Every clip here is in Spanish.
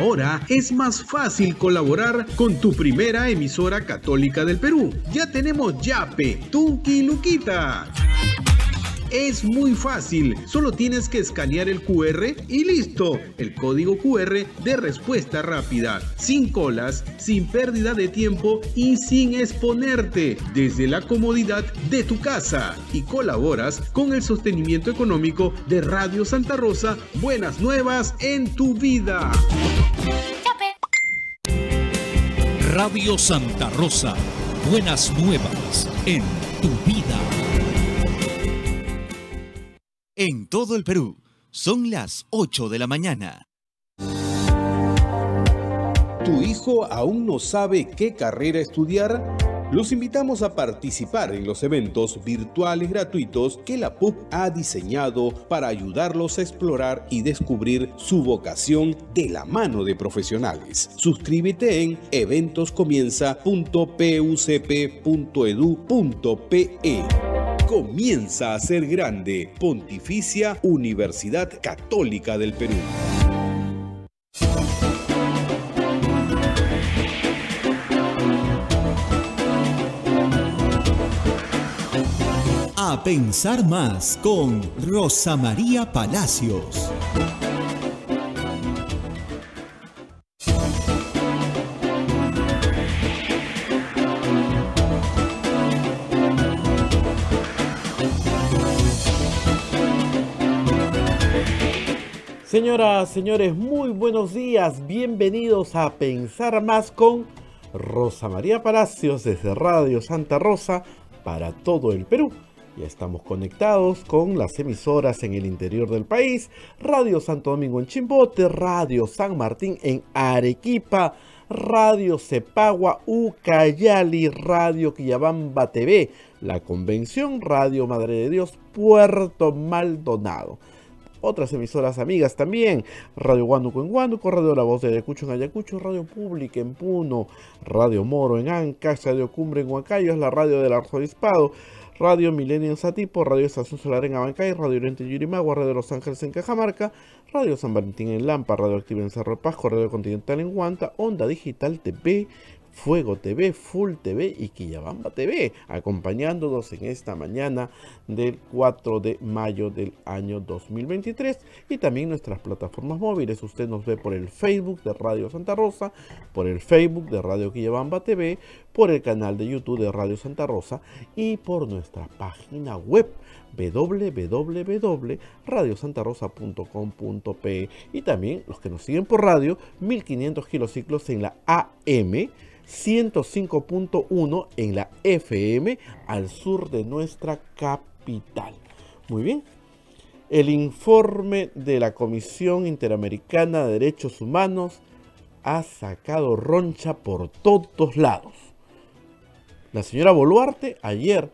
Ahora es más fácil colaborar con tu primera emisora católica del Perú. Ya tenemos Yape, Tunki y Luquita. Es muy fácil, solo tienes que escanear el QR y listo, el código QR de respuesta rápida, sin colas, sin pérdida de tiempo y sin exponerte, desde la comodidad de tu casa, y colaboras con el sostenimiento económico de Radio Santa Rosa. Buenas nuevas en tu vida. Radio Santa Rosa, buenas nuevas en tu vida. En todo el Perú, son las 8 de la mañana. ¿Tu hijo aún no sabe qué carrera estudiar? Los invitamos a participar en los eventos virtuales gratuitos que la PUC ha diseñado para ayudarlos a explorar y descubrir su vocación de la mano de profesionales. Suscríbete en eventoscomienza.pucp.edu.pe. Comienza a ser grande. Pontificia Universidad Católica del Perú. A pensar más con Rosa María Palacios. Señoras, señores, muy buenos días. Bienvenidos a Pensar Más con Rosa María Palacios desde Radio Santa Rosa para todo el Perú. Ya estamos conectados con las emisoras en el interior del país: Radio Santo Domingo en Chimbote, Radio San Martín en Arequipa, Radio Cepagua, Ucayali, Radio Quillabamba TV, La Convención, Radio Madre de Dios, Puerto Maldonado. Otras emisoras amigas también: Radio Huánuco en Huánuco, Radio La Voz de Ayacucho en Ayacucho, Radio Pública en Puno, Radio Moro en Ancash, Radio Cumbre en Huancayo, la Radio del Arzobispado, Radio Milenio en Satipo, Radio Estación Solar en Abancay, Radio Oriente en Yurimagua, Radio Los Ángeles en Cajamarca, Radio San Valentín en Lampa, Radio Activa en Cerro de Pasco, Radio Continental en Huanta, Onda Digital TV, Fuego TV, Full TV y Quillabamba TV, acompañándonos en esta mañana del 4 de mayo del año 2023, y también nuestras plataformas móviles. Usted nos ve por el Facebook de Radio Santa Rosa, por el Facebook de Radio Quillabamba TV, por el canal de YouTube de Radio Santa Rosa y por nuestra página web www.radiosantarosa.com.pe, y también los que nos siguen por radio 1500 kilociclos en la AM, 105.1 en la FM al sur de nuestra capital. Muy bien. El informe de la Comisión Interamericana de Derechos Humanos ha sacado roncha por todos lados. La señora Boluarte ayer,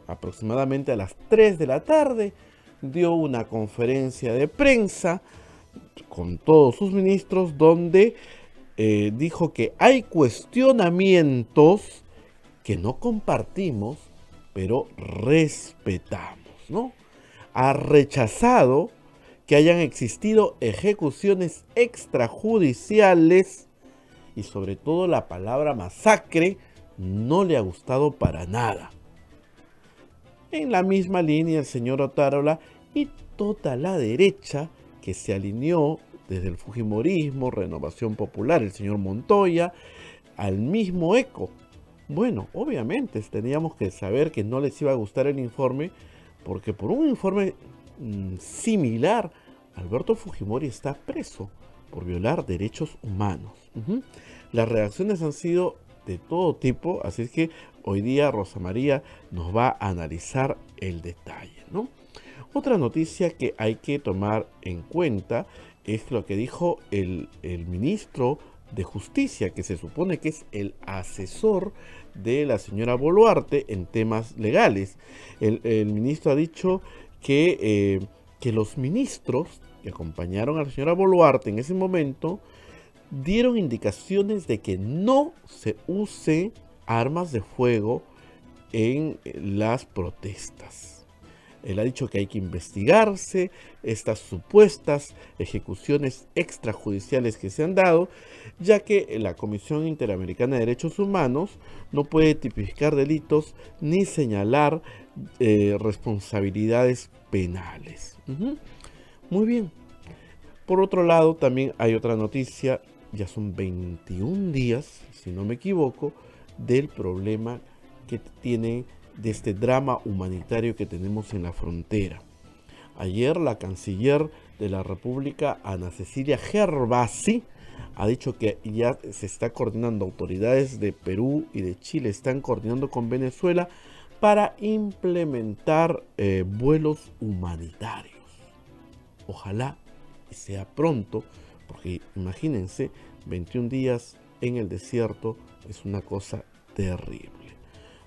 aproximadamente a las 3 de la tarde, dio una conferencia de prensa con todos sus ministros donde dijo que hay cuestionamientos que no compartimos, pero respetamos, ¿no? Ha rechazado que hayan existido ejecuciones extrajudiciales y sobre todo la palabra masacre no le ha gustado para nada. En la misma línea el señor Otárola y toda la derecha que se alineó desde el Fujimorismo, Renovación Popular, el señor Montoya, al mismo ECO. Bueno, obviamente teníamos que saber que no les iba a gustar el informe, porque por un informe similar, Alberto Fujimori está preso por violar derechos humanos. Las reacciones han sido de todo tipo, así es que hoy día Rosa María nos va a analizar el detalle, ¿no? Otra noticia que hay que tomar en cuenta es lo que dijo el ministro de Justicia, que se supone que es el asesor de la señora Boluarte en temas legales. El ministro ha dicho que los ministros que acompañaron a la señora Boluarte en ese momento dieron indicaciones de que no se use armas de fuego en las protestas. Él ha dicho que hay que investigarse estas supuestas ejecuciones extrajudiciales que se han dado, ya que la Comisión Interamericana de Derechos Humanos no puede tipificar delitos ni señalar responsabilidades penales. Muy bien. Por otro lado, también hay otra noticia, ya son 21 días, si no me equivoco, del problema que tiene, de este drama humanitario que tenemos en la frontera. Ayer la canciller de la República, Ana Cecilia Gervasi, ha dicho que ya se está coordinando, autoridades de Perú y de Chile están coordinando con Venezuela para implementar vuelos humanitarios. Ojalá sea pronto, porque imagínense, 21 días en el desierto es una cosa terrible.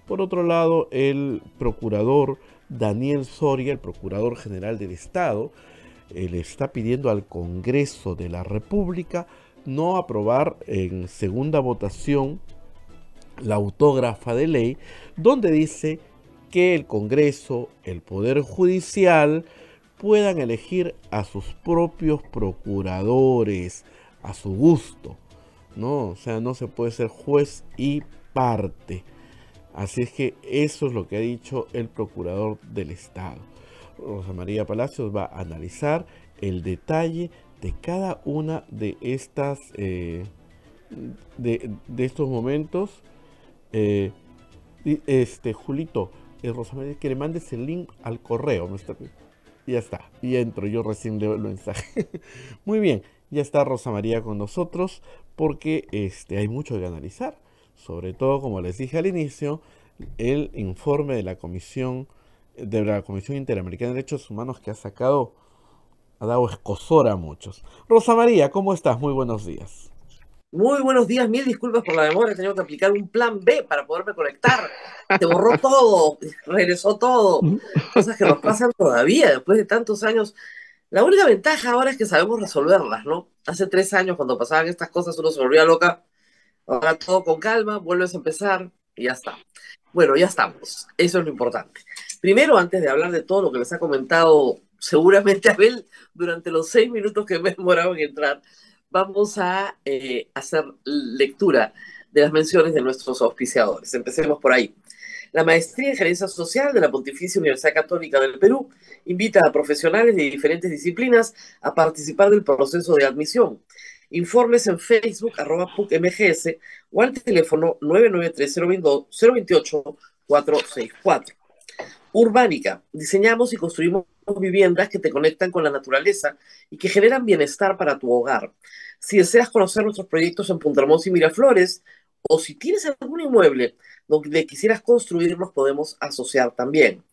Por otro lado, el procurador Daniel Soria, el procurador general del Estado, le está pidiendo al Congreso de la República no aprobar en segunda votación la autógrafa de ley, donde dice que el Congreso, el Poder Judicial, puedan elegir a sus propios procuradores a su gusto, ¿no? O sea, no se puede ser juez y parte. Así es que eso es lo que ha dicho el procurador del Estado. Rosa María Palacios va a analizar el detalle de cada una de estas de estos momentos. Julito, Rosa María, que le mandes el link al correo. Ya está, y entro, yo recién leo el mensaje. Muy bien, ya está Rosa María con nosotros porque hay mucho que analizar. Sobre todo, como les dije al inicio, el informe de la Comisión Interamericana de Derechos Humanos que ha dado escozor a muchos. Rosa María, ¿cómo estás? Muy buenos días. Muy buenos días, mil disculpas por la demora, he tenido que aplicar un plan B para poderme conectar. Se borró todo, regresó todo, cosas que nos pasan todavía después de tantos años. La única ventaja ahora es que sabemos resolverlas, ¿no? Hace 3 años cuando pasaban estas cosas uno se volvía loca, ahora todo con calma, vuelves a empezar y ya está. Bueno, ya estamos, eso es lo importante. Primero, antes de hablar de todo lo que les ha comentado seguramente Abel durante los 6 minutos que me he demorado en entrar, vamos a hacer lectura de las menciones de nuestros auspiciadores. Empecemos por ahí. La Maestría en Gerencia Social de la Pontificia Universidad Católica del Perú invita a profesionales de diferentes disciplinas a participar del proceso de admisión. Informes en Facebook, @PUCMGS, o al teléfono 993-028-464. Urbánica. Diseñamos y construimos viviendas que te conectan con la naturaleza y que generan bienestar para tu hogar. Si deseas conocer nuestros proyectos en Punta Hermosa y Miraflores, o si tienes algún inmueble donde quisieras construir, nos podemos asociar también.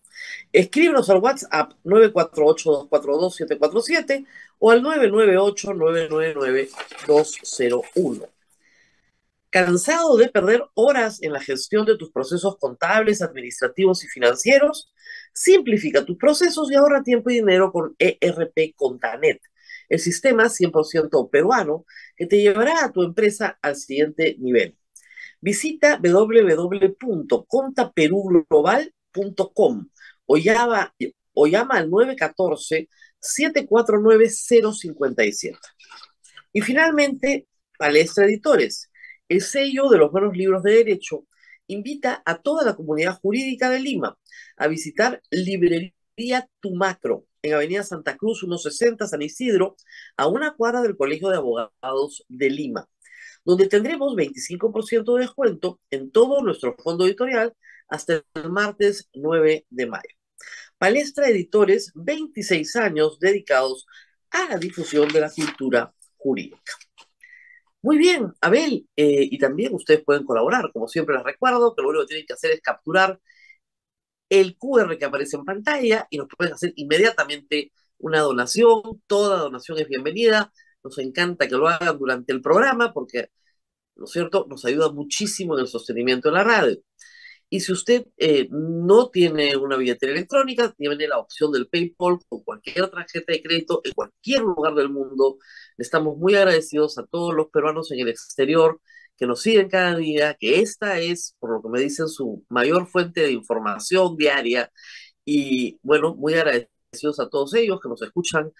Escríbenos al WhatsApp 948-242-747 o al 998-999-201. ¿Cansado de perder horas en la gestión de tus procesos contables, administrativos y financieros? Simplifica tus procesos y ahorra tiempo y dinero con ERP Contanet, el sistema 100% peruano que te llevará a tu empresa al siguiente nivel. Visita www.contaperuglobal.com o llama al 914-749-057. Y finalmente, Palestra Editores, el sello de los buenos libros de derecho, invita a toda la comunidad jurídica de Lima a visitar Librería Tumacro en Avenida Santa Cruz 160, San Isidro, a una cuadra del Colegio de Abogados de Lima, donde tendremos 25% de descuento en todo nuestro fondo editorial hasta el martes 9 de mayo. Palestra Editores, 26 años dedicados a la difusión de la cultura jurídica. Muy bien, Abel, y también ustedes pueden colaborar. Como siempre les recuerdo que lo único que tienen que hacer es capturar el QR que aparece en pantalla y nos pueden hacer inmediatamente una donación. Toda donación es bienvenida. Nos encanta que lo hagan durante el programa porque, ¿no es cierto?, nos ayuda muchísimo en el sostenimiento de la radio. Y si usted no tiene una billetera electrónica, tiene la opción del PayPal o cualquier tarjeta de crédito en cualquier lugar del mundo. Le estamos muy agradecidos a todos los peruanos en el exterior que nos siguen cada día, que esta es, por lo que me dicen, su mayor fuente de información diaria Y bueno, muy agradecidos a todos ellos que nos escuchan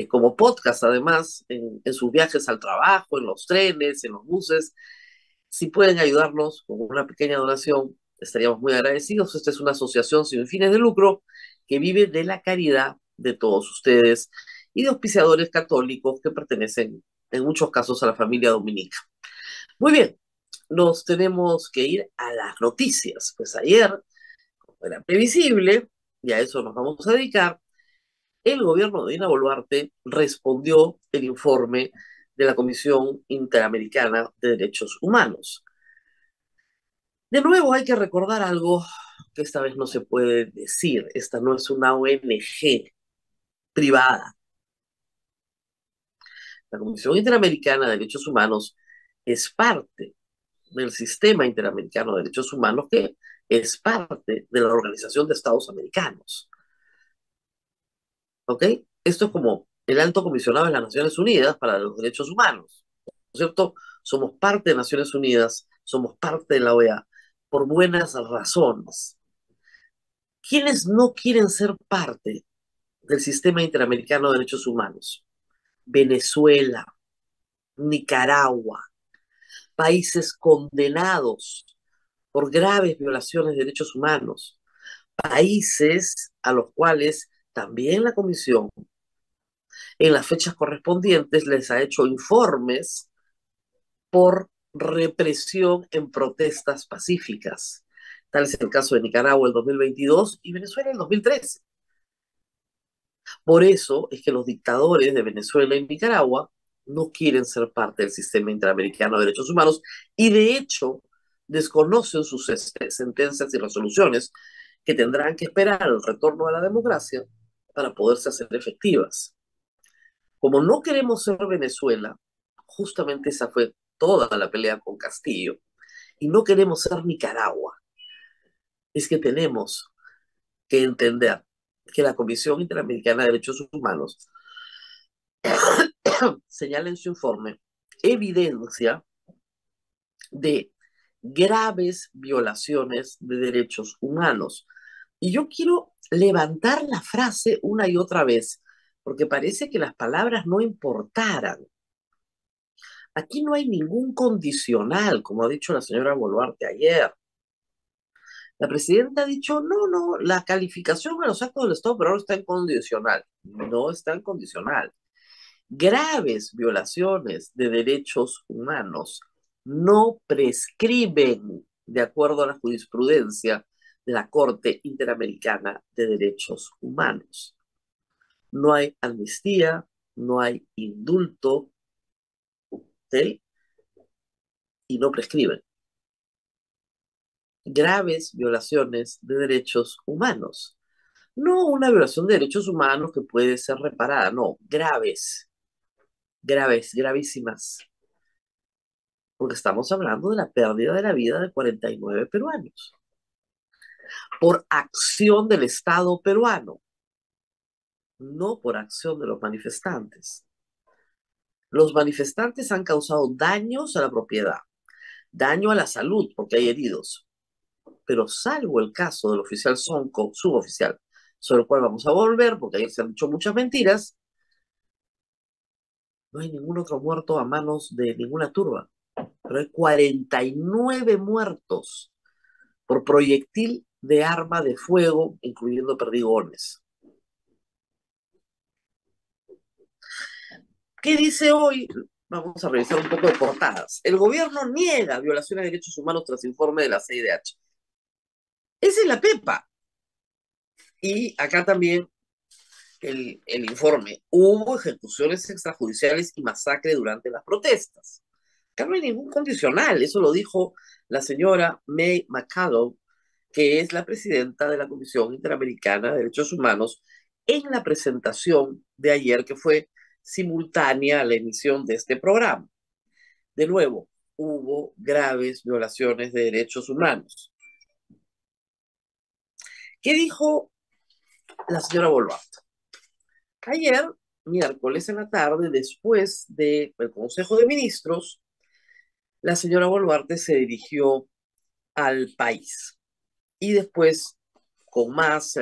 como podcast, además, en sus viajes al trabajo, en los trenes, en los buses. Si pueden ayudarnos con una pequeña donación, estaríamos muy agradecidos. Esta es una asociación sin fines de lucro que vive de la caridad de todos ustedes y de auspiciadores católicos que pertenecen en muchos casos a la familia dominica. Muy bien, nos tenemos que ir a las noticias. Pues ayer, como era previsible, y a eso nos vamos a dedicar, el gobierno de Dina Boluarte respondió el informe de la Comisión Interamericana de Derechos Humanos. De nuevo hay que recordar algo que esta vez no se puede decir. Esta no es una ONG privada. La Comisión Interamericana de Derechos Humanos es parte del sistema interamericano de derechos humanos que es parte de la Organización de Estados Americanos. ¿Ok? Esto es como el alto comisionado de las Naciones Unidas para los Derechos Humanos. ¿No es cierto? Somos parte de Naciones Unidas, somos parte de la OEA por buenas razones. ¿Quiénes no quieren ser parte del sistema interamericano de derechos humanos? Venezuela, Nicaragua, países condenados por graves violaciones de derechos humanos, países a los cuales también la Comisión en las fechas correspondientes les ha hecho informes por represión en protestas pacíficas. Tal es el caso de Nicaragua el 2022 y Venezuela el 2013. Por eso es que los dictadores de Venezuela y Nicaragua no quieren ser parte del sistema interamericano de derechos humanos y de hecho desconocen sus sentencias y resoluciones que tendrán que esperar el retorno a la democracia para poderse hacer efectivas. Como no queremos ser Venezuela, justamente esa fue toda la pelea con Castillo, y no queremos ser Nicaragua, es que tenemos que entender que la Comisión Interamericana de Derechos Humanos señala en su informe evidencia de graves violaciones de derechos humanos. Y yo quiero levantar la frase una y otra vez, porque parece que las palabras no importaran. Aquí no hay ningún condicional, como ha dicho la señora Boluarte ayer. La presidenta ha dicho, no, no, la calificación de los actos del Estado peruano está en condicional. No está en condicional. Graves violaciones de derechos humanos no prescriben de acuerdo a la jurisprudencia de la Corte Interamericana de Derechos Humanos. No hay amnistía, no hay indulto, ¿sí? Y no prescriben. Graves violaciones de derechos humanos. No una violación de derechos humanos que puede ser reparada, no, graves, graves, gravísimas. Porque estamos hablando de la pérdida de la vida de 49 peruanos por acción del Estado peruano, no por acción de los manifestantes. Los manifestantes han causado daños a la propiedad, daño a la salud porque hay heridos, pero salvo el caso del oficial Sonco, suboficial, sobre el cual vamos a volver porque ayer se han dicho muchas mentiras, no hay ningún otro muerto a manos de ninguna turba, pero hay 49 muertos por proyectil de arma de fuego, incluyendo perdigones. ¿Qué dice hoy? Vamos a revisar un poco de portadas. El gobierno niega violaciones de derechos humanos tras informe de la CIDH. Esa es la PEPA. Y acá también el informe. Hubo ejecuciones extrajudiciales y masacre durante las protestas. Acá no hay ningún condicional. Eso lo dijo la señora May McCallum, que es la presidenta de la Comisión Interamericana de Derechos Humanos, en la presentación de ayer, que fue simultánea a la emisión de este programa. De nuevo, hubo graves violaciones de derechos humanos. ¿Qué dijo la señora Boluarte? Ayer, miércoles en la tarde, después del Consejo de Ministros, la señora Boluarte se dirigió al país y después con más,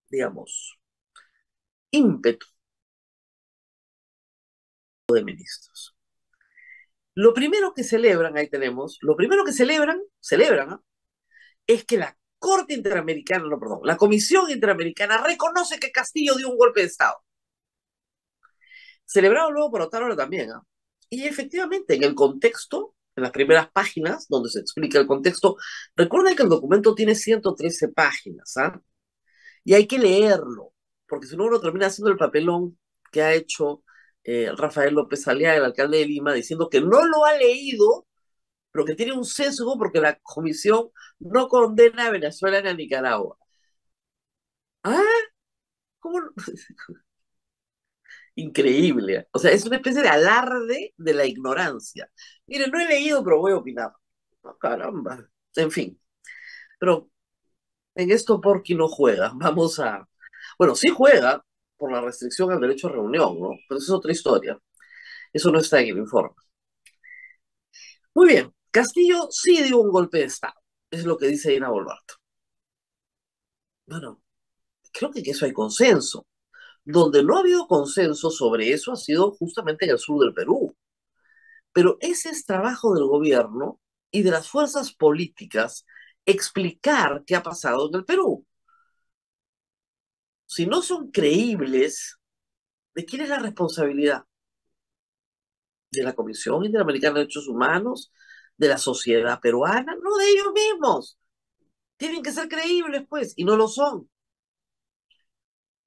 digamos, ímpetu de ministros. Lo primero que celebran, ahí tenemos, lo primero que celebran, ¿no? Es que la Corte Interamericana, no, perdón, la Comisión Interamericana reconoce que Castillo dio un golpe de Estado. Celebrado luego por Otárola también, ¿eh? Y efectivamente, en el contexto, en las primeras páginas, donde se explica el contexto, recuerden que el documento tiene 113 páginas, ¿ah? Y hay que leerlo, porque si no uno termina haciendo el papelón que ha hecho Rafael López Aliaga, el alcalde de Lima, diciendo que no lo ha leído, pero que tiene un sesgo porque la comisión no condena a Venezuela ni a Nicaragua. ¿Ah? ¿Cómo? Increíble. O sea, es una especie de alarde de la ignorancia. Miren, no he leído, pero voy a opinar. Oh, caramba. En fin. Pero en esto Porky no juega. Vamos a... Bueno, sí juega por la restricción al derecho a reunión, ¿no? Pero eso es otra historia. Eso no está en el informe. Muy bien. Castillo sí dio un golpe de Estado. Es lo que dice Dina Boluarte. Bueno, creo que eso hay consenso. Donde no ha habido consenso sobre eso ha sido justamente en el sur del Perú. Pero ese es trabajo del gobierno y de las fuerzas políticas explicar qué ha pasado en el Perú. Si no son creíbles, ¿de quién es la responsabilidad? ¿De la Comisión Interamericana de Derechos Humanos? ¿De la sociedad peruana? No, de ellos mismos. Tienen que ser creíbles, pues, y no lo son.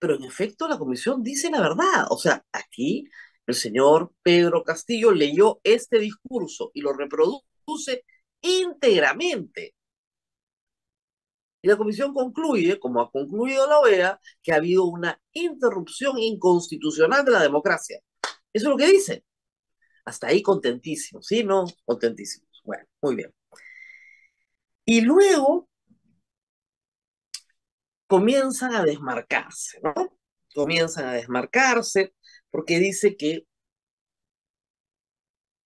Pero en efecto, la comisión dice la verdad. O sea, aquí el señor Pedro Castillo leyó este discurso y lo reproduce íntegramente. Y la comisión concluye, como ha concluido la OEA, que ha habido una interrupción inconstitucional de la democracia. Eso es lo que dice. Hasta ahí contentísimos, ¿sí? ¿No? Contentísimos. Bueno, muy bien. Y luego comienzan a desmarcarse, ¿no? Comienzan a desmarcarse porque dice que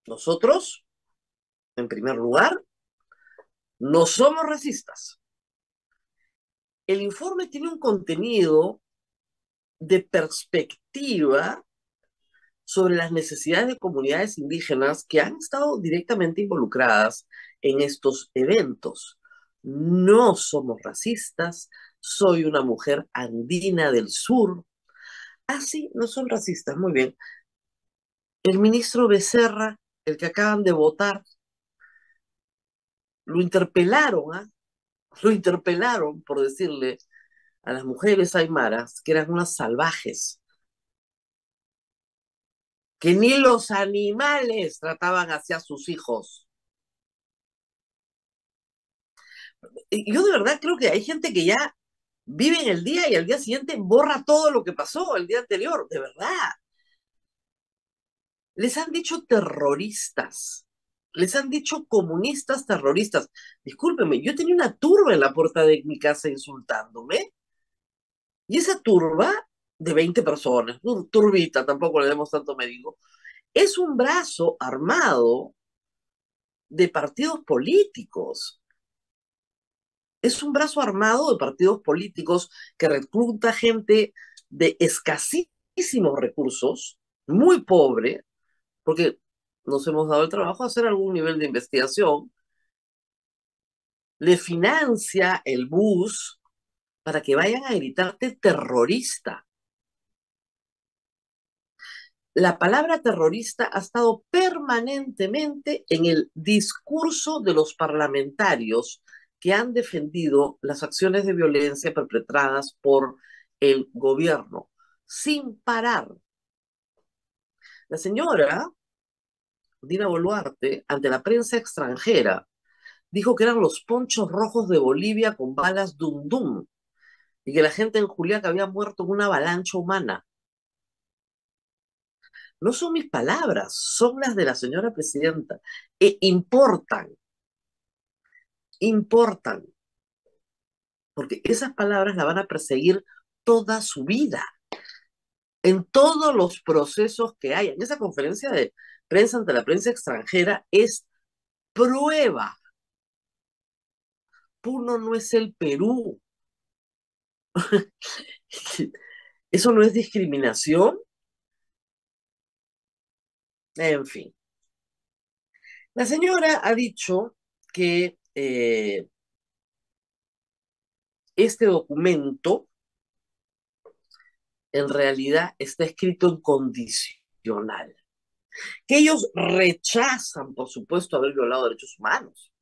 nosotros, en primer lugar, no somos racistas. El informe tiene un contenido de perspectiva sobre las necesidades de comunidades indígenas que han estado directamente involucradas en estos eventos. No somos racistas, soy una mujer andina del sur. Ah, sí, no son racistas, muy bien. El ministro Becerra, el que acaban de votar, lo interpelaron, ¿ah? Lo interpelaron por decirle a las mujeres aymaras que eran unas salvajes, que ni los animales trataban hacia sus hijos. Y yo de verdad creo que hay gente que ya vive en el día y al día siguiente borra todo lo que pasó el día anterior, de verdad. Les han dicho terroristas, les han dicho comunistas terroristas. Discúlpeme, yo tenía una turba en la puerta de mi casa insultándome, y esa turba de 20 personas, turbita, tampoco le demos tanto médico, es un brazo armado de partidos políticos. Es un brazo armado de partidos políticos que recluta gente de escasísimos recursos, muy pobre, porque nos hemos dado el trabajo de hacer algún nivel de investigación, le financia el bus para que vayan a gritarte terrorista. La palabra terrorista ha estado permanentemente en el discurso de los parlamentarios que han defendido las acciones de violencia perpetradas por el gobierno, sin parar. La señora Dina Boluarte, ante la prensa extranjera, dijo que eran los ponchos rojos de Bolivia con balas dum dum y que la gente en Juliaca había muerto en una avalancha humana. No son mis palabras, son las de la señora presidenta. Importan, porque esas palabras la van a perseguir toda su vida, en todos los procesos que hay. En esa conferencia de prensa ante la prensa extranjera es prueba. Puno no es el Perú. ¿Eso no es discriminación? En fin. La señora ha dicho que este documento en realidad está escrito en condicional, que ellos rechazan, por supuesto, haber violado derechos humanos.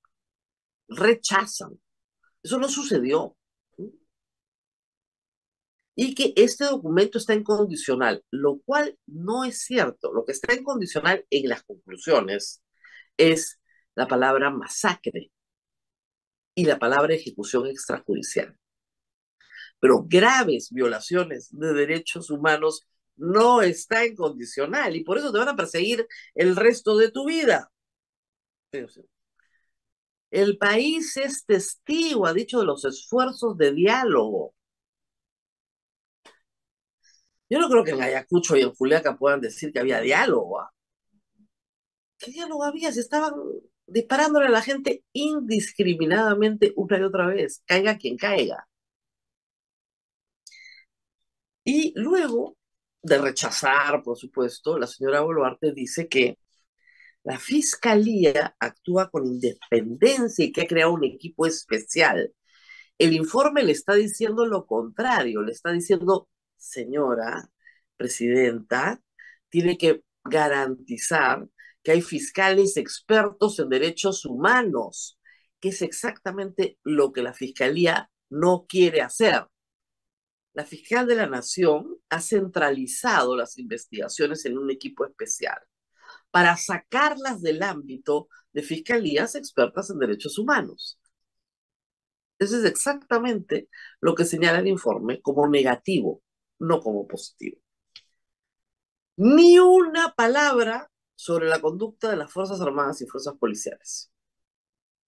Rechazan. Eso no sucedió. Y que este documento está en condicional, lo cual no es cierto. Lo que está en condicional en las conclusiones es la palabra masacre y la palabra ejecución extrajudicial. Pero graves violaciones de derechos humanos no está en condicional y por eso te van a perseguir el resto de tu vida. El país es testigo, ha dicho, de los esfuerzos de diálogo. Yo no creo que en Ayacucho y en Juliaca puedan decir que había diálogo. ¿Ah? ¿Qué diálogo había? Se estaban disparándole a la gente indiscriminadamente una y otra vez, caiga quien caiga. Y luego de rechazar, por supuesto, la señora Boluarte dice que la fiscalía actúa con independencia y que ha creado un equipo especial. El informe le está diciendo lo contrario, le está diciendo, señora presidenta, tiene que garantizar que hay fiscales expertos en derechos humanos, que es exactamente lo que la fiscalía no quiere hacer. La fiscal de la Nación ha centralizado las investigaciones en un equipo especial para sacarlas del ámbito de fiscalías expertas en derechos humanos. Eso es exactamente lo que señala el informe como negativo, no como positivo. Ni una palabra sobre la conducta de las Fuerzas Armadas y Fuerzas Policiales.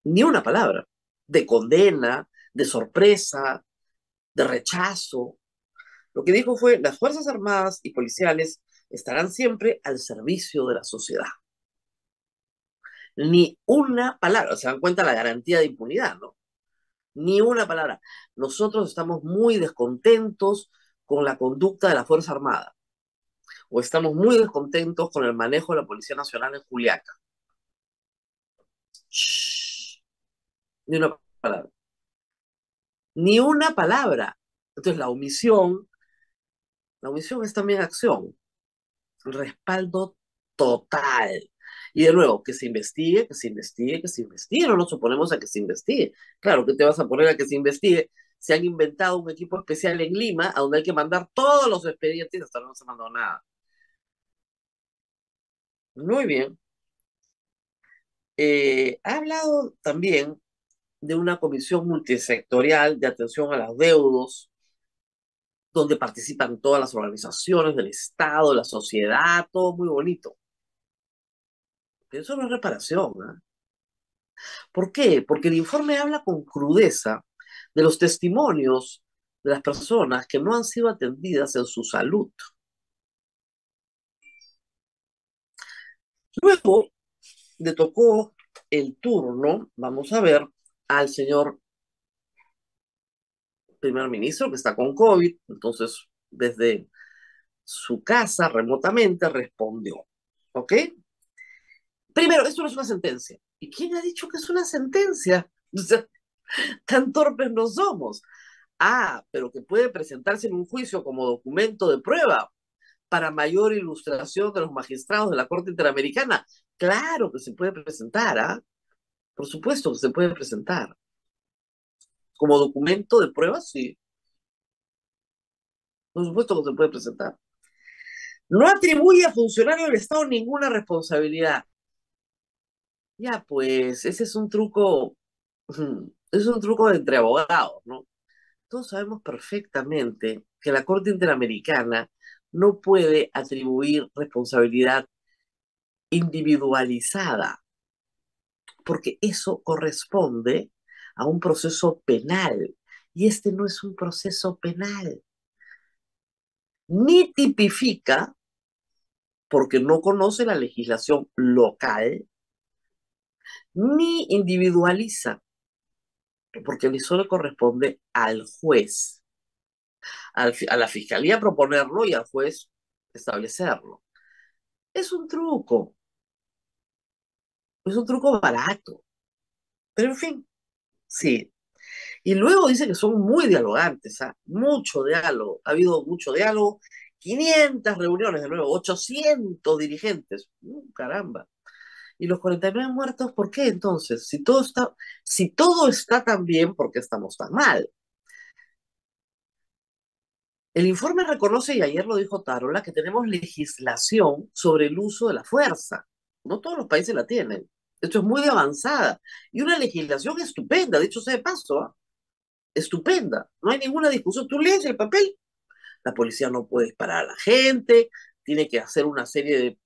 Ni una palabra de condena, de sorpresa, de rechazo. Lo que dijo fue, las Fuerzas Armadas y Policiales estarán siempre al servicio de la sociedad. Ni una palabra, se dan cuenta la garantía de impunidad, ¿no? Ni una palabra. Nosotros estamos muy descontentos con la conducta de la Fuerza Armada, o estamos muy descontentos con el manejo de la Policía Nacional en Juliaca. Shh, ni una palabra. Ni una palabra. Entonces la omisión es también acción, respaldo total. Y de nuevo, que se investigue, que se investigue, que se investigue. No nos oponemos a que se investigue. Claro, que te vas a poner a que se investigue. Se han inventado un equipo especial en Lima, a donde hay que mandar todos los expedientes, hasta ahora no se mandó nada. Muy bien. Ha hablado también de una comisión multisectorial de atención a los deudos, donde participan todas las organizaciones del Estado, la sociedad, todo muy bonito. Pero eso no es reparación, ¿eh? ¿Por qué? Porque el informe habla con crudeza de los testimonios de las personas que no han sido atendidas en su salud. Luego le tocó el turno, vamos a ver, al señor primer ministro que está con COVID, entonces desde su casa remotamente respondió. ¿Ok? Primero, esto no es una sentencia. ¿Y quién ha dicho que es una sentencia? O sea, tan torpes no somos. Ah, pero que puede presentarse en un juicio como documento de prueba para mayor ilustración de los magistrados de la Corte Interamericana. Claro que se puede presentar, ¿ah? Por supuesto que se puede presentar. Como documento de prueba, sí. Por supuesto que se puede presentar. No atribuye a funcionarios del Estado ninguna responsabilidad. Ya, pues, ese es un truco, es un truco entre abogados, ¿no? Todos sabemos perfectamente que la Corte Interamericana no puede atribuir responsabilidad individualizada, porque eso corresponde a un proceso penal, y este no es un proceso penal, ni tipifica, porque no conoce la legislación local, ni individualiza, porque le solo corresponde al juez. A la fiscalía proponerlo y al juez establecerlo. Es un truco barato, pero en fin, sí. Y luego dice que son muy dialogantes, ¿ah? Mucho diálogo, ha habido mucho diálogo, 500 reuniones de nuevo, 800 dirigentes, caramba. Y los 49 muertos, ¿por qué entonces? Si todo está tan bien, ¿por qué estamos tan mal? El informe reconoce, y ayer lo dijo Tarola, que tenemos legislación sobre el uso de la fuerza. No todos los países la tienen. Esto es muy avanzada. Y una legislación estupenda, dicho sea de paso, ¿ah? Estupenda. No hay ninguna discusión. Tú lees el papel, la policía no puede disparar a la gente, tiene que hacer una serie de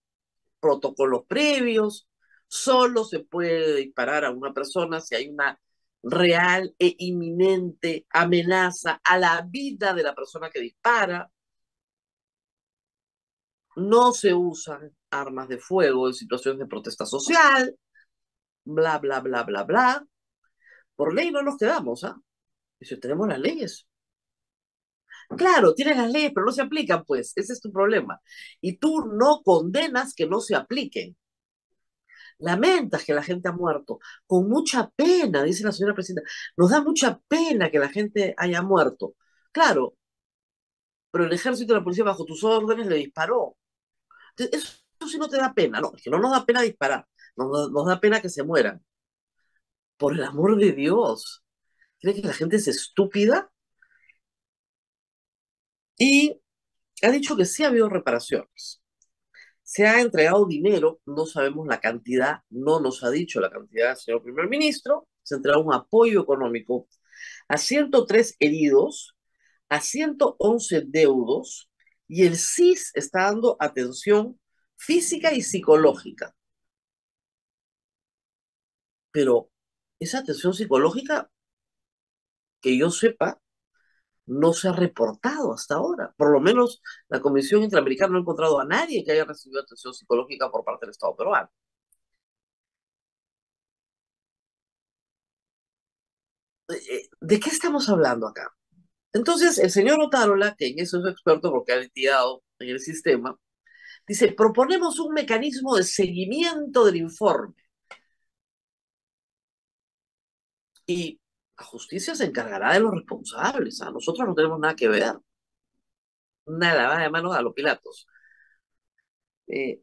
protocolos previos, solo se puede disparar a una persona si hay una real e inminente amenaza a la vida de la persona que dispara. No se usan armas de fuego en situaciones de protesta social, bla, bla, bla, bla, bla. Por ley no nos quedamos, ¿ah? Y si tenemos las leyes. Claro, tienes las leyes, pero no se aplican, pues. Ese es tu problema. Y tú no condenas que no se apliquen. Lamentas que la gente ha muerto. Con mucha pena, dice la señora presidenta. Nos da mucha pena que la gente haya muerto. Claro, pero el ejército y la policía bajo tus órdenes le disparó. Entonces, eso sí no te da pena. No, es que no nos da pena disparar. Nos da pena que se mueran. Por el amor de Dios. ¿Cree que la gente es estúpida? Y ha dicho que sí ha habido reparaciones. Se ha entregado dinero, no sabemos la cantidad, no nos ha dicho la cantidad, señor primer ministro. Se ha entregado un apoyo económico a 103 heridos, a 111 deudos, y el CIS está dando atención física y psicológica. Pero esa atención psicológica, que yo sepa, no se ha reportado hasta ahora. Por lo menos la Comisión Interamericana no ha encontrado a nadie que haya recibido atención psicológica por parte del Estado peruano. ¿De qué estamos hablando acá? Entonces, el señor Otárola, que en eso es experto porque ha litigado en el sistema, dice, proponemos un mecanismo de seguimiento del informe y la justicia se encargará de los responsables. A nosotros no tenemos nada que ver. Una lavada de manos a los Pilatos.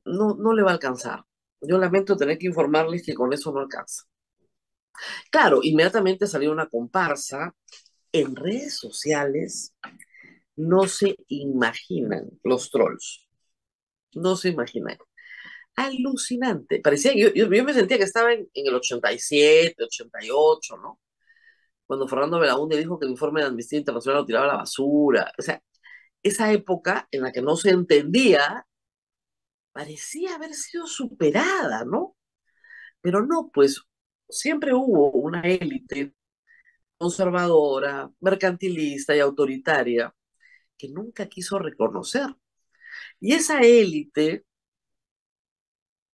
No, no le va a alcanzar. Yo lamento tener que informarles que con eso no alcanza. Claro, inmediatamente salió una comparsa en redes sociales. No se imaginan los trolls. No se imaginan. Alucinante. Parecía, yo me sentía que estaba en el 87, 88, ¿no? Cuando Fernando Belaúnde dijo que el informe de Amnistía Internacional lo tiraba a la basura. O sea, esa época en la que no se entendía parecía haber sido superada, ¿no? Pero no, pues siempre hubo una élite conservadora, mercantilista y autoritaria que nunca quiso reconocer. Y esa élite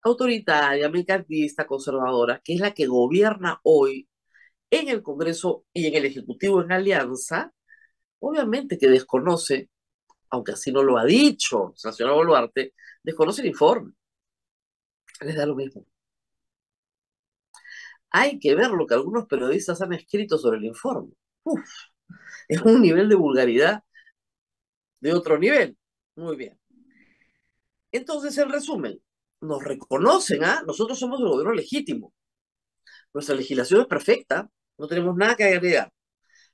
autoritaria, mercantilista, conservadora, que es la que gobierna hoy en el Congreso y en el Ejecutivo en alianza, obviamente que desconoce, aunque así no lo ha dicho la señora Boluarte, desconoce el informe. Les da lo mismo. Hay que ver lo que algunos periodistas han escrito sobre el informe. Uf, es un nivel de vulgaridad de otro nivel. Muy bien. Entonces, en resumen, nos reconocen, ¿ah? Nosotros somos el gobierno legítimo. Nuestra legislación es perfecta, no tenemos nada que agregar.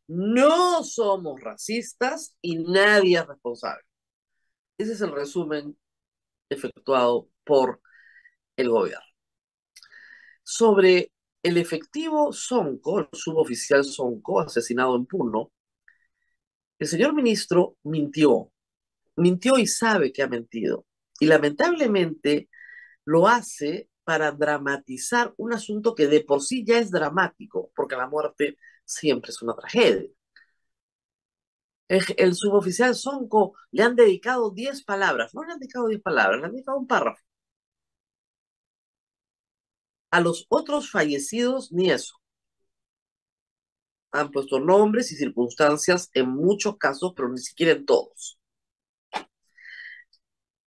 No somos racistas y nadie es responsable. Ese es el resumen efectuado por el gobierno. Sobre el efectivo Sonco, el suboficial Sonco, asesinado en Puno, el señor ministro mintió y sabe que ha mentido. Y lamentablemente lo hace para dramatizar un asunto que de por sí ya es dramático, porque la muerte siempre es una tragedia. El suboficial Sonco le han dedicado 10 palabras, no le han dedicado 10 palabras, le han dedicado un párrafo. A los otros fallecidos, ni eso. Han puesto nombres y circunstancias en muchos casos, pero ni siquiera en todos.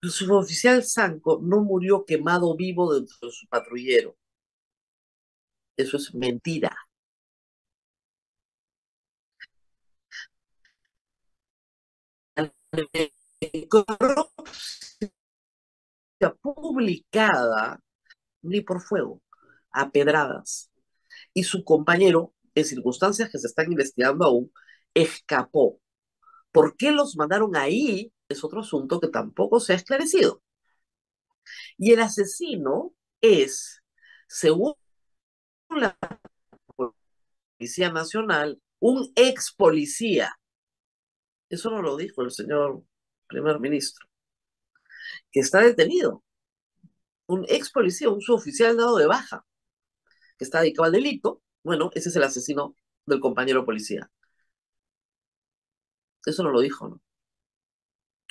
El suboficial Sanco no murió quemado vivo dentro de su patrullero. Eso es mentira. La necropsia publicada ni por fuego, a pedradas. Y su compañero, en circunstancias que se están investigando aún, escapó. ¿Por qué los mandaron ahí? Es otro asunto que tampoco se ha esclarecido. Y el asesino es, según la Policía Nacional, un ex policía. Eso no lo dijo el señor primer ministro, que está detenido. Un ex policía, un suboficial dado de baja, que está dedicado al delito. Bueno, ese es el asesino del compañero policía. Eso no lo dijo, ¿no?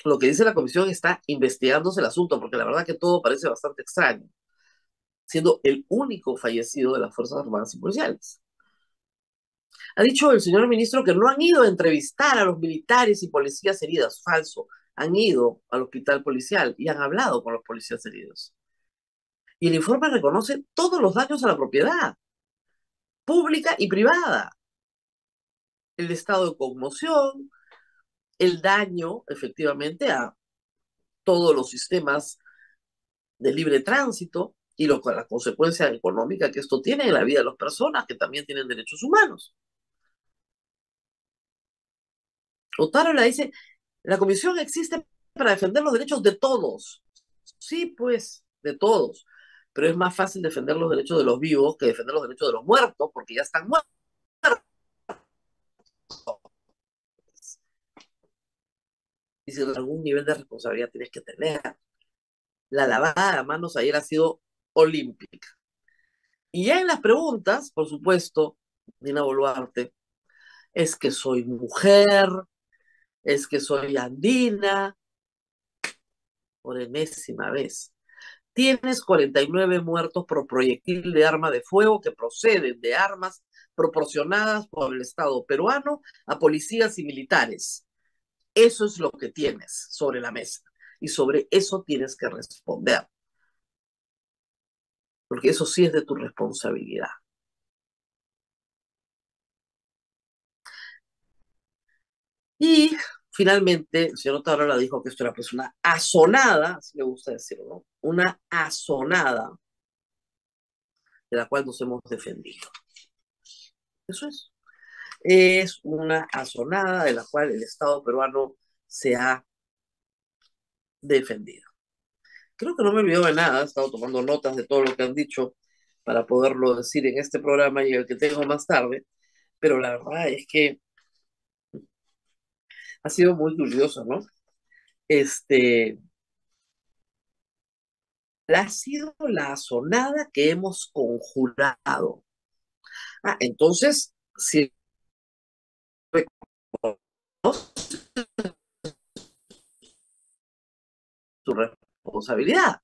Lo que dice la comisión está investigándose el asunto, porque la verdad que todo parece bastante extraño, siendo el único fallecido de las Fuerzas Armadas y Policiales. Ha dicho el señor ministro que no han ido a entrevistar a los militares y policías heridos. Falso. Han ido al hospital policial y han hablado con los policías heridos. Y el informe reconoce todos los daños a la propiedad, pública y privada. El estado de conmoción, el daño, efectivamente, a todos los sistemas de libre tránsito y la consecuencia económica que esto tiene en la vida de las personas que también tienen derechos humanos. Otárola dice, la comisión existe para defender los derechos de todos. Sí, pues, de todos. Pero es más fácil defender los derechos de los vivos que defender los derechos de los muertos, porque ya están muertos. Y si algún nivel de responsabilidad tienes que tener. La lavada de manos ayer ha sido olímpica. Y ya en las preguntas, por supuesto, Dina Boluarte, es que soy mujer, es que soy andina, por enésima vez. Tienes 49 muertos por proyectil de arma de fuego que proceden de armas proporcionadas por el Estado peruano a policías y militares. Eso es lo que tienes sobre la mesa. Y sobre eso tienes que responder. Porque eso sí es de tu responsabilidad. Y finalmente, el señor Otárola dijo que esto era pues una azonada, así me gusta decirlo, ¿no? Una azonada de la cual nos hemos defendido. Eso es. Es una azonada de la cual el Estado peruano se ha defendido. Creo que no me olvido de nada, he estado tomando notas de todo lo que han dicho para poderlo decir en este programa y el que tengo más tarde, pero la verdad es que ha sido muy curioso, ¿no? Este, ha sido la azonada que hemos conjurado. Entonces, si tu responsabilidad.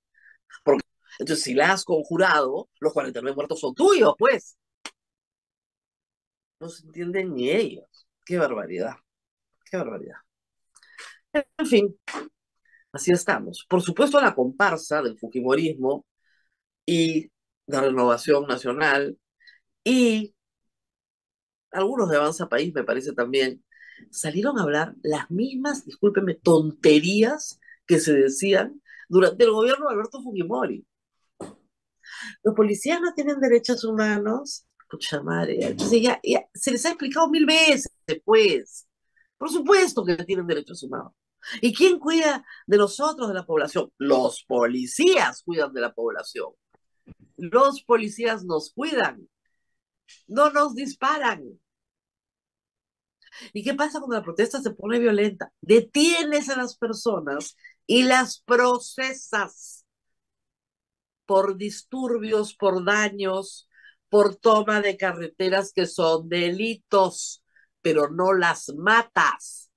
Porque, entonces, si la has conjurado, los 49 muertos son tuyos, pues. No se entienden ni ellos. Qué barbaridad, qué barbaridad. En fin, así estamos. Por supuesto, la comparsa del fujimorismo y de Renovación Nacional y algunos de Avanza País, me parece también, salieron a hablar las mismas, discúlpeme, tonterías que se decían durante el gobierno de Alberto Fujimori. Los policías no tienen derechos humanos. Pucha madre, entonces ya se les ha explicado 1000 veces, pues. Por supuesto que tienen derechos humanos. ¿Y quién cuida de nosotros, de la población? Los policías cuidan de la población. Los policías nos cuidan, no nos disparan. ¿Y qué pasa cuando la protesta se pone violenta? Detienes a las personas y las procesas por disturbios, por daños, por toma de carreteras que son delitos, pero no las matas.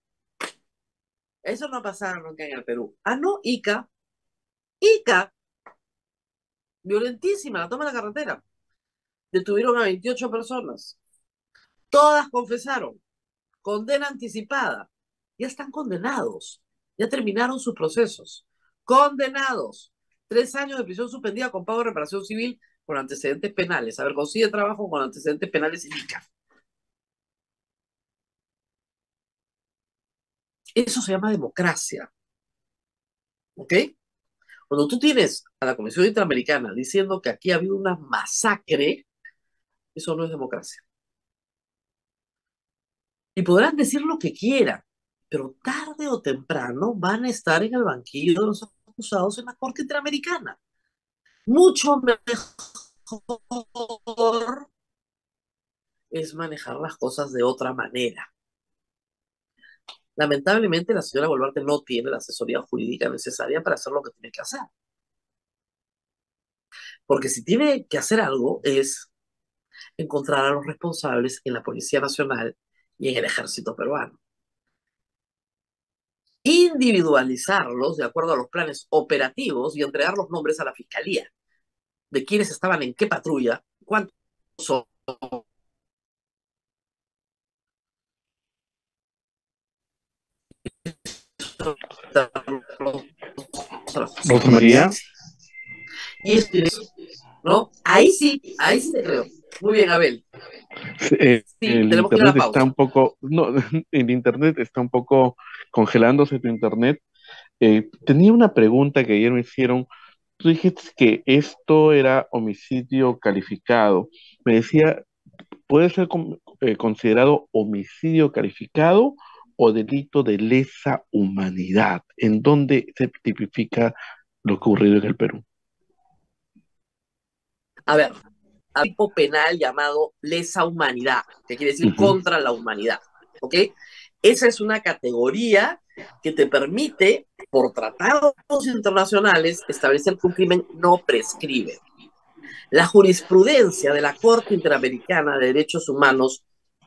Eso no pasaba nunca en el Perú. No, Ica, violentísima, la toma de la carretera. Detuvieron a 28 personas. Todas confesaron, condena anticipada, ya están condenados, ya terminaron sus procesos, condenados, 3 años de prisión suspendida con pago de reparación civil con antecedentes penales. A ver, consigue trabajo con antecedentes penales y ICA. Eso se llama democracia, ¿ok? Cuando tú tienes a la Comisión Interamericana diciendo que aquí ha habido una masacre, eso no es democracia. Y podrán decir lo que quieran, pero tarde o temprano van a estar en el banquillo de los acusados en la Corte Interamericana. Mucho mejor es manejar las cosas de otra manera. Lamentablemente, la señora Boluarte no tiene la asesoría jurídica necesaria para hacer lo que tiene que hacer. Porque si tiene que hacer algo es encontrar a los responsables en la Policía Nacional y en el Ejército Peruano. Individualizarlos de acuerdo a los planes operativos y entregar los nombres a la Fiscalía de quienes estaban en qué patrulla, cuántos son. Rosa María. Y eso, ¿no? Ahí sí te creo. Muy bien, Abel. Sí, El tenemos que ir a la internet está pausa. un poco, no, el internet está un poco congelándose tu internet. Tenía una pregunta que ayer me hicieron. Tú dijiste que esto era homicidio calificado. Me decía, ¿puede ser considerado homicidio calificado o delito de lesa humanidad? ¿En dónde se tipifica lo ocurrido en el Perú? A ver, hay un tipo penal llamado lesa humanidad, que quiere decir Ujú. contra la humanidad, ¿ok? Esa es una categoría que te permite, por tratados internacionales, establecer que un crimen no prescribe. La jurisprudencia de la Corte Interamericana de Derechos Humanos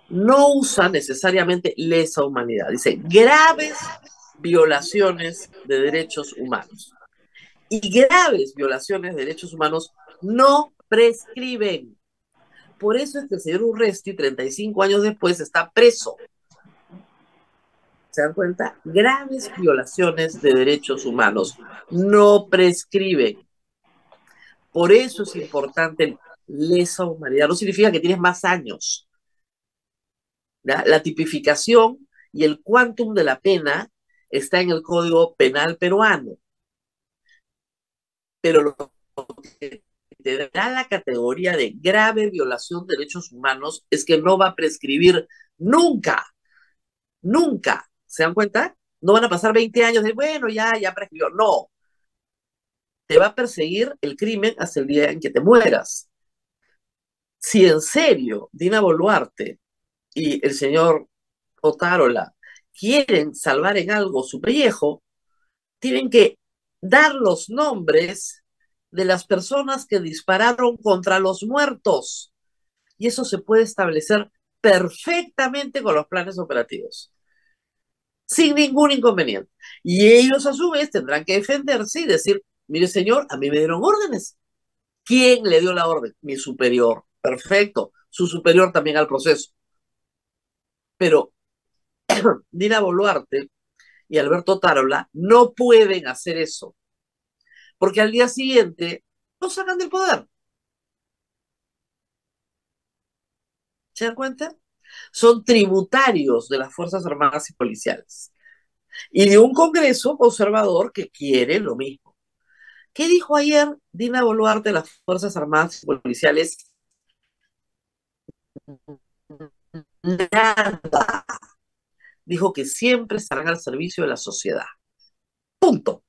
no usa necesariamente lesa humanidad, dice graves violaciones de derechos humanos. Y graves violaciones de derechos humanos no prescriben. Por eso es que el señor Urresti, 35 años después, está preso. ¿Se dan cuenta? Graves violaciones de derechos humanos no prescriben. Por eso es importante lesa humanidad. No significa que tienes más años. ¿Ya? La tipificación y el quantum de la pena está en el Código Penal peruano. Pero lo que te da la categoría de grave violación de derechos humanos es que no va a prescribir nunca, nunca. ¿Se dan cuenta? No van a pasar 20 años de, bueno, ya prescribió. No, te va a perseguir el crimen hasta el día en que te mueras. Si en serio Dina Boluarte y el señor Otárola quieren salvar en algo su pellejo, tienen que dar los nombres de las personas que dispararon contra los muertos. Y eso se puede establecer perfectamente con los planes operativos, sin ningún inconveniente. Y ellos a su vez tendrán que defenderse y decir, mire señor, a mí me dieron órdenes. ¿Quién le dio la orden? Mi superior. Perfecto. Su superior también al proceso. Pero Dina Boluarte y Alberto Tarola no pueden hacer eso, porque al día siguiente lo sacan del poder. ¿Se dan cuenta? Son tributarios de las Fuerzas Armadas y Policiales y de un Congreso conservador que quiere lo mismo. ¿Qué dijo ayer Dina Boluarte de las Fuerzas Armadas y Policiales? Nada. Dijo que siempre estarán al servicio de la sociedad. Punto.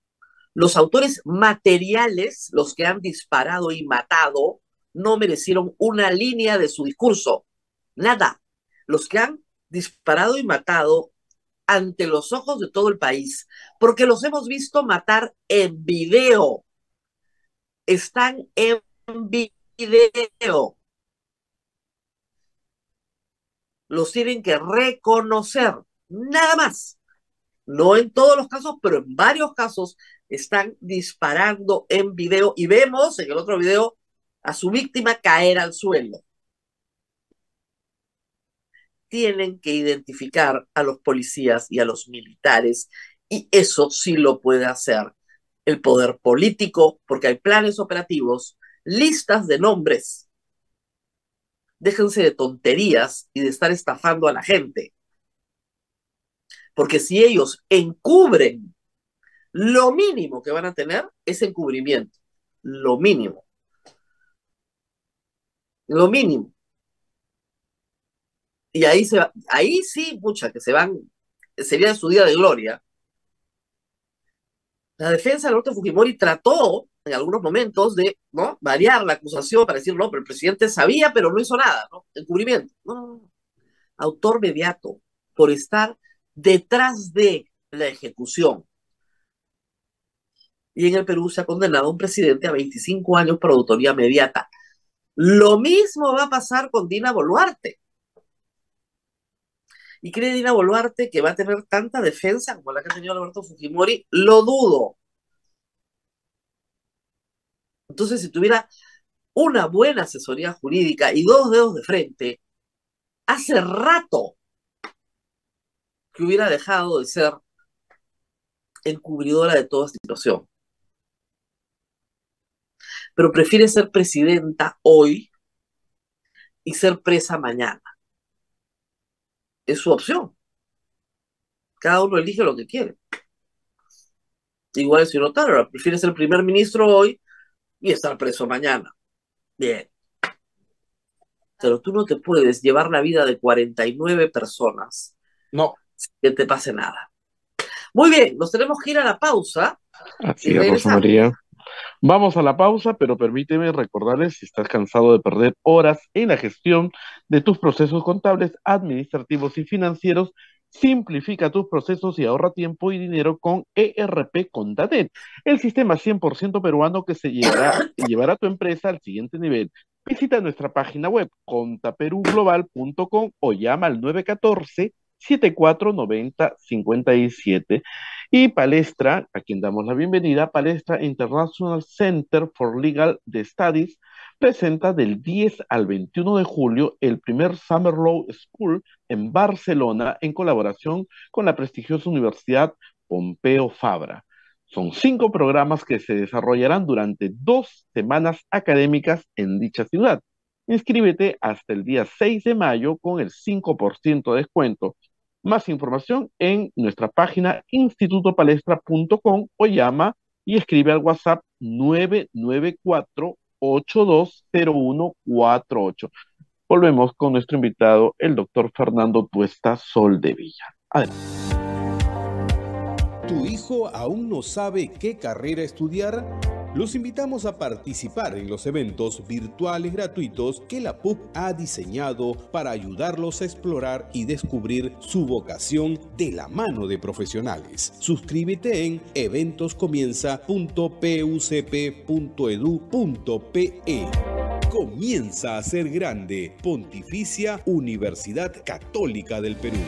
Los autores materiales, los que han disparado y matado, no merecieron una línea de su discurso. Nada. Los que han disparado y matado ante los ojos de todo el país, porque los hemos visto matar en video. Están en video. Los tienen que reconocer. Nada más. No en todos los casos, pero en varios casos están disparando en video y vemos en el otro video a su víctima caer al suelo. tienen que identificar a los policías y a los militares, y eso sí lo puede hacer el poder político, porque hay planes operativos, listas de nombres. Déjense de tonterías y de estar estafando a la gente, porque si ellos encubren, lo mínimo que van a tener es encubrimiento, lo mínimo, lo mínimo. Y ahí sí, pucha, que se van, sería su día de gloria. La defensa de Alberto Fujimori trató en algunos momentos de, ¿no?, variar la acusación para decir, no, pero el presidente sabía, pero no hizo nada, ¿no? Encubrimiento. No, no, no. Autor mediato por estar detrás de la ejecución. Y en el Perú se ha condenado a un presidente a 25 años por autoría mediata. Lo mismo va a pasar con Dina Boluarte. ¿Y cree Dina Boluarte que va a tener tanta defensa como la que ha tenido Alberto Fujimori? Lo dudo. Entonces, si tuviera una buena asesoría jurídica y dos dedos de frente, hace rato que hubiera dejado de ser encubridora de toda situación. Pero prefiere ser presidenta hoy y ser presa mañana. Es su opción. Cada uno elige lo que quiere. Igual el señor Otárola prefiere ser primer ministro hoy y estar preso mañana. Bien. Pero tú no te puedes llevar la vida de 49 personas. No. Sin que te pase nada. Muy bien, nos tenemos que ir a la pausa Así y es, Rosa regresamos. María. Vamos a la pausa, pero permíteme recordarles si estás cansado de perder horas en la gestión de tus procesos contables, administrativos y financieros. Simplifica tus procesos y ahorra tiempo y dinero con ERP Contanet, el sistema 100% peruano que llevará a tu empresa al siguiente nivel. Visita nuestra página web contaperuglobal.com o llama al 914-7490-57. Y Palestra, a quien damos la bienvenida, Palestra International Center for Legal Studies, presenta del 10 al 21 de julio el primer Summer Law School en Barcelona en colaboración con la prestigiosa Universidad Pompeu Fabra. Son 5 programas que se desarrollarán durante 2 semanas académicas en dicha ciudad. Inscríbete hasta el día 6 de mayo con el 5% de descuento. Más información en nuestra página institutopalestra.com o llama y escribe al WhatsApp 994-820148. Volvemos con nuestro invitado, el doctor Fernando Tuesta Soldevilla. Adelante. ¿Tu hijo aún no sabe qué carrera estudiar? Los invitamos a participar en los eventos virtuales gratuitos que la PUC ha diseñado para ayudarlos a explorar y descubrir su vocación de la mano de profesionales. Suscríbete en eventoscomienza.pucp.edu.pe. Comienza a ser grande. Pontificia Universidad Católica del Perú.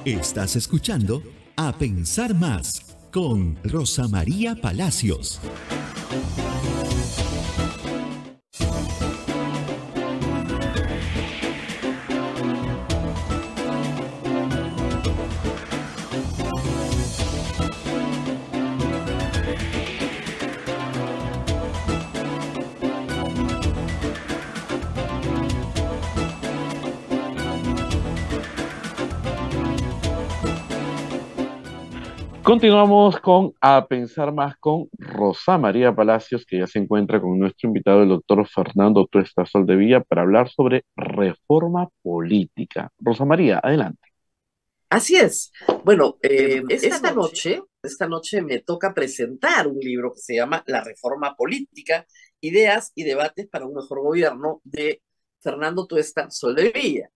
Estás escuchando A Pensar Más con Rosa María Palacios. Continuamos con A Pensar Más con Rosa María Palacios, que ya se encuentra con nuestro invitado, el doctor Fernando Tuesta Soldevilla, para hablar sobre reforma política. Rosa María, adelante. Así es. Bueno, esta noche me toca presentar un libro que se llama La Reforma Política, Ideas y Debates para un Mejor Gobierno, de Fernando Tuesta Soldevilla.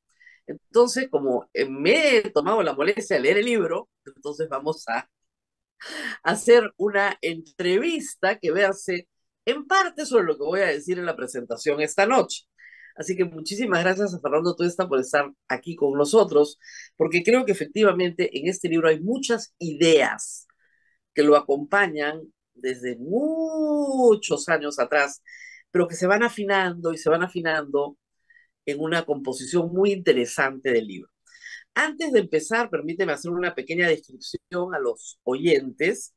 Entonces, como me he tomado la molestia de leer el libro, entonces vamos a hacer una entrevista que verse en parte sobre lo que voy a decir en la presentación esta noche. Así que muchísimas gracias a Fernando Tuesta por estar aquí con nosotros, porque creo que efectivamente en este libro hay muchas ideas que lo acompañan desde muchos años atrás, pero que se van afinando y se van afinando en una composición muy interesante del libro. Antes de empezar, permíteme hacer una pequeña descripción a los oyentes.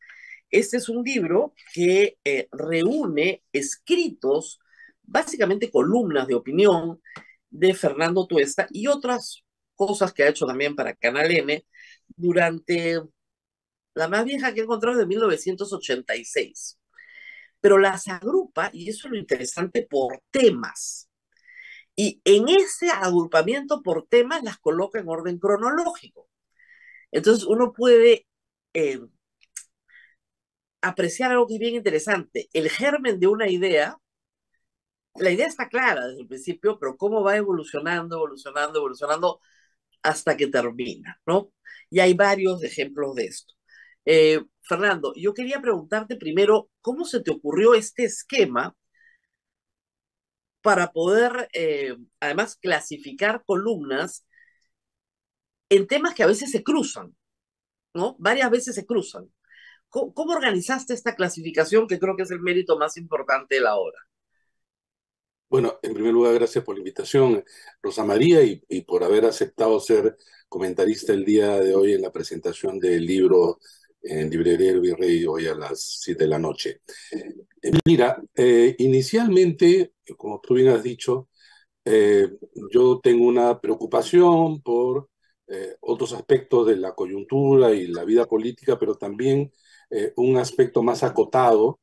Este es un libro que reúne escritos, básicamente columnas de opinión de Fernando Tuesta y otras cosas que ha hecho también para Canal M durante la más vieja que he encontrado es de 1986. Pero las agrupa, y eso es lo interesante, por temas. Y en ese agrupamiento por temas las coloca en orden cronológico. Entonces uno puede eh, apreciar algo que es bien interesante. El germen de una idea, la idea está clara desde el principio, pero cómo va evolucionando, evolucionando, evolucionando hasta que termina, ¿no? Y hay varios ejemplos de esto. Fernando, yo quería preguntarte primero, ¿cómo se te ocurrió este esquema para poder, además, clasificar columnas en temas que a veces se cruzan, ¿no? Varias veces se cruzan. ¿Cómo organizaste esta clasificación que creo que es el mérito más importante de la obra? Bueno, en primer lugar, gracias por la invitación, Rosa María, y por haber aceptado ser comentarista el día de hoy en la presentación del libro en Librería El Virrey hoy a las 7 de la noche. Mira, inicialmente, como tú bien has dicho, eh, yo tengo una preocupación por otros aspectos de la coyuntura y la vida política, pero también un aspecto más acotado,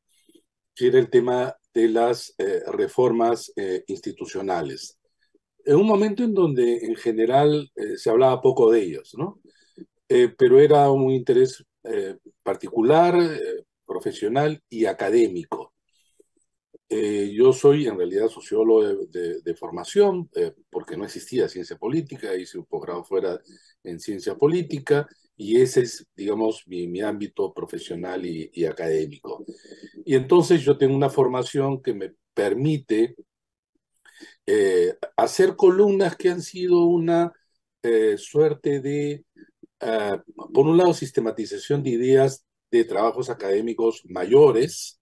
que era el tema de las reformas institucionales. En un momento en donde en general se hablaba poco de ellos, ¿no? Pero era un interés particular, profesional y académico. Yo soy en realidad sociólogo de formación, porque no existía ciencia política, hice un posgrado fuera en ciencia política y ese es, digamos, mi ámbito profesional y académico. Y entonces yo tengo una formación que me permite hacer columnas que han sido una suerte de, por un lado, sistematización de ideas de trabajos académicos mayores,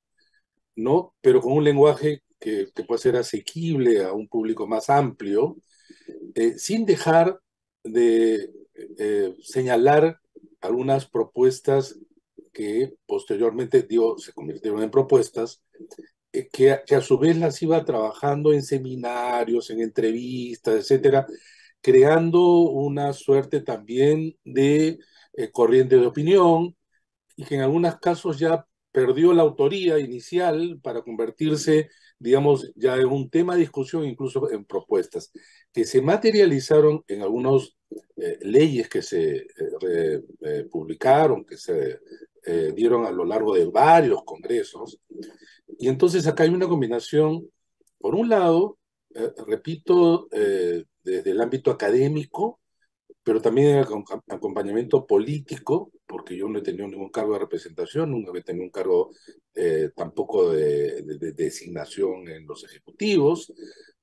¿no? Pero con un lenguaje que puede ser asequible a un público más amplio, sin dejar de señalar algunas propuestas que posteriormente, digo, se convirtieron en propuestas, que a su vez las iba trabajando en seminarios, en entrevistas, etcétera, creando una suerte también de corriente de opinión y que en algunos casos ya perdió la autoría inicial para convertirse, digamos, ya en un tema de discusión, incluso en propuestas, que se materializaron en algunas leyes que se publicaron, que se dieron a lo largo de varios congresos. Y entonces acá hay una combinación, por un lado, repito, desde el ámbito académico, pero también el acompañamiento político, porque yo no he tenido ningún cargo de representación, nunca he tenido un cargo tampoco de designación en los ejecutivos,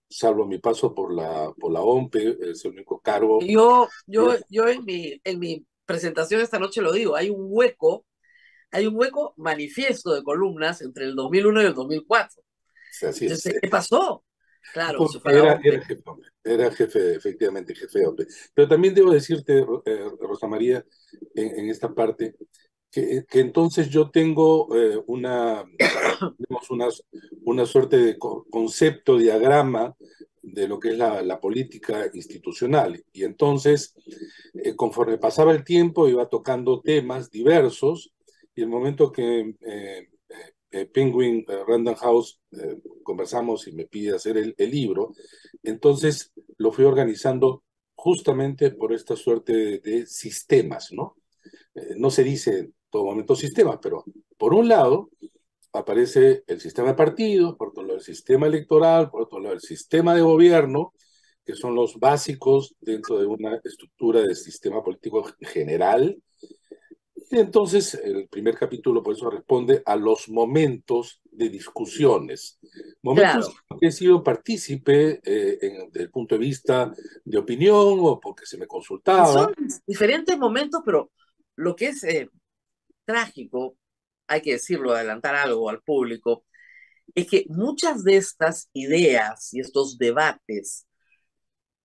salvo mi paso por la OMPE, es el único cargo. Yo en mi presentación esta noche lo digo, hay un hueco manifiesto de columnas entre el 2001 y el 2004. Así es. Entonces, ¿qué pasó? Claro, se fue a la Era, OMPE. era jefe, efectivamente, jefe de OPE. Pero también debo decirte, Rosa María, en esta parte, que entonces yo tengo digamos, una suerte de concepto, diagrama de lo que es la política institucional. Y entonces, conforme pasaba el tiempo, iba tocando temas diversos, y el momento que Penguin Random House conversamos y me pide hacer el libro, entonces lo fui organizando justamente por esta suerte de sistemas, ¿no? No se dice en todo momento sistemas, pero por un lado aparece el sistema de partidos, por otro lado el sistema electoral, por otro lado el sistema de gobierno, que son los básicos dentro de una estructura de sistema político general. Y entonces el primer capítulo por eso responde a los momentos de discusiones, momentos Claro, que he sido partícipe desde el punto de vista de opinión o porque se me y son consultaba. diferentes momentos, pero lo que es trágico, hay que decirlo, adelantar algo al público, es que muchas de estas ideas y estos debates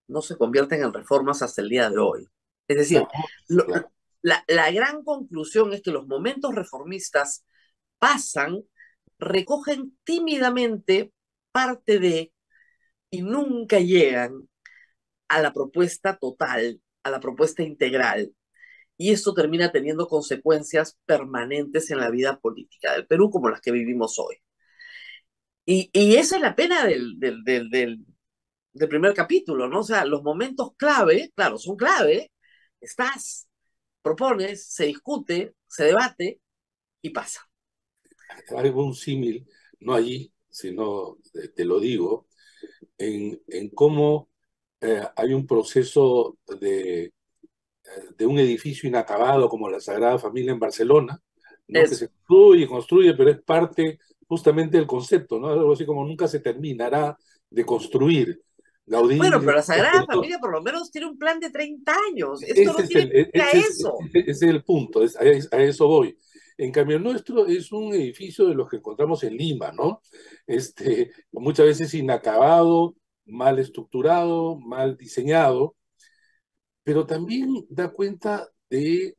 no se convierten en reformas hasta el día de hoy. Es decir, Claro, lo- claro. la gran conclusión es que los momentos reformistas pasan, recogen tímidamente parte de y nunca llegan a la propuesta total, a la propuesta integral. Y esto termina teniendo consecuencias permanentes en la vida política del Perú como las que vivimos hoy. Y esa es la pena del primer capítulo, ¿no? O sea, los momentos clave, claro, son clave, estás, propones, se discute, se debate y pasa. Hago un símil, no allí, sino te lo digo, en cómo hay un proceso de un edificio inacabado como la Sagrada Familia en Barcelona, ¿no? Que Eso. se construye y construye, pero es parte justamente del concepto, ¿no? Algo así como nunca se terminará de construir. Bueno, Gaudí, pero la Sagrada Familia por lo menos tiene un plan de 30 años. Esto ese no es tiene que ir a eso. ese es el punto, a eso voy. En cambio, el nuestro es un edificio de los que encontramos en Lima, ¿no? Muchas veces inacabado, mal estructurado, mal diseñado, pero también da cuenta de,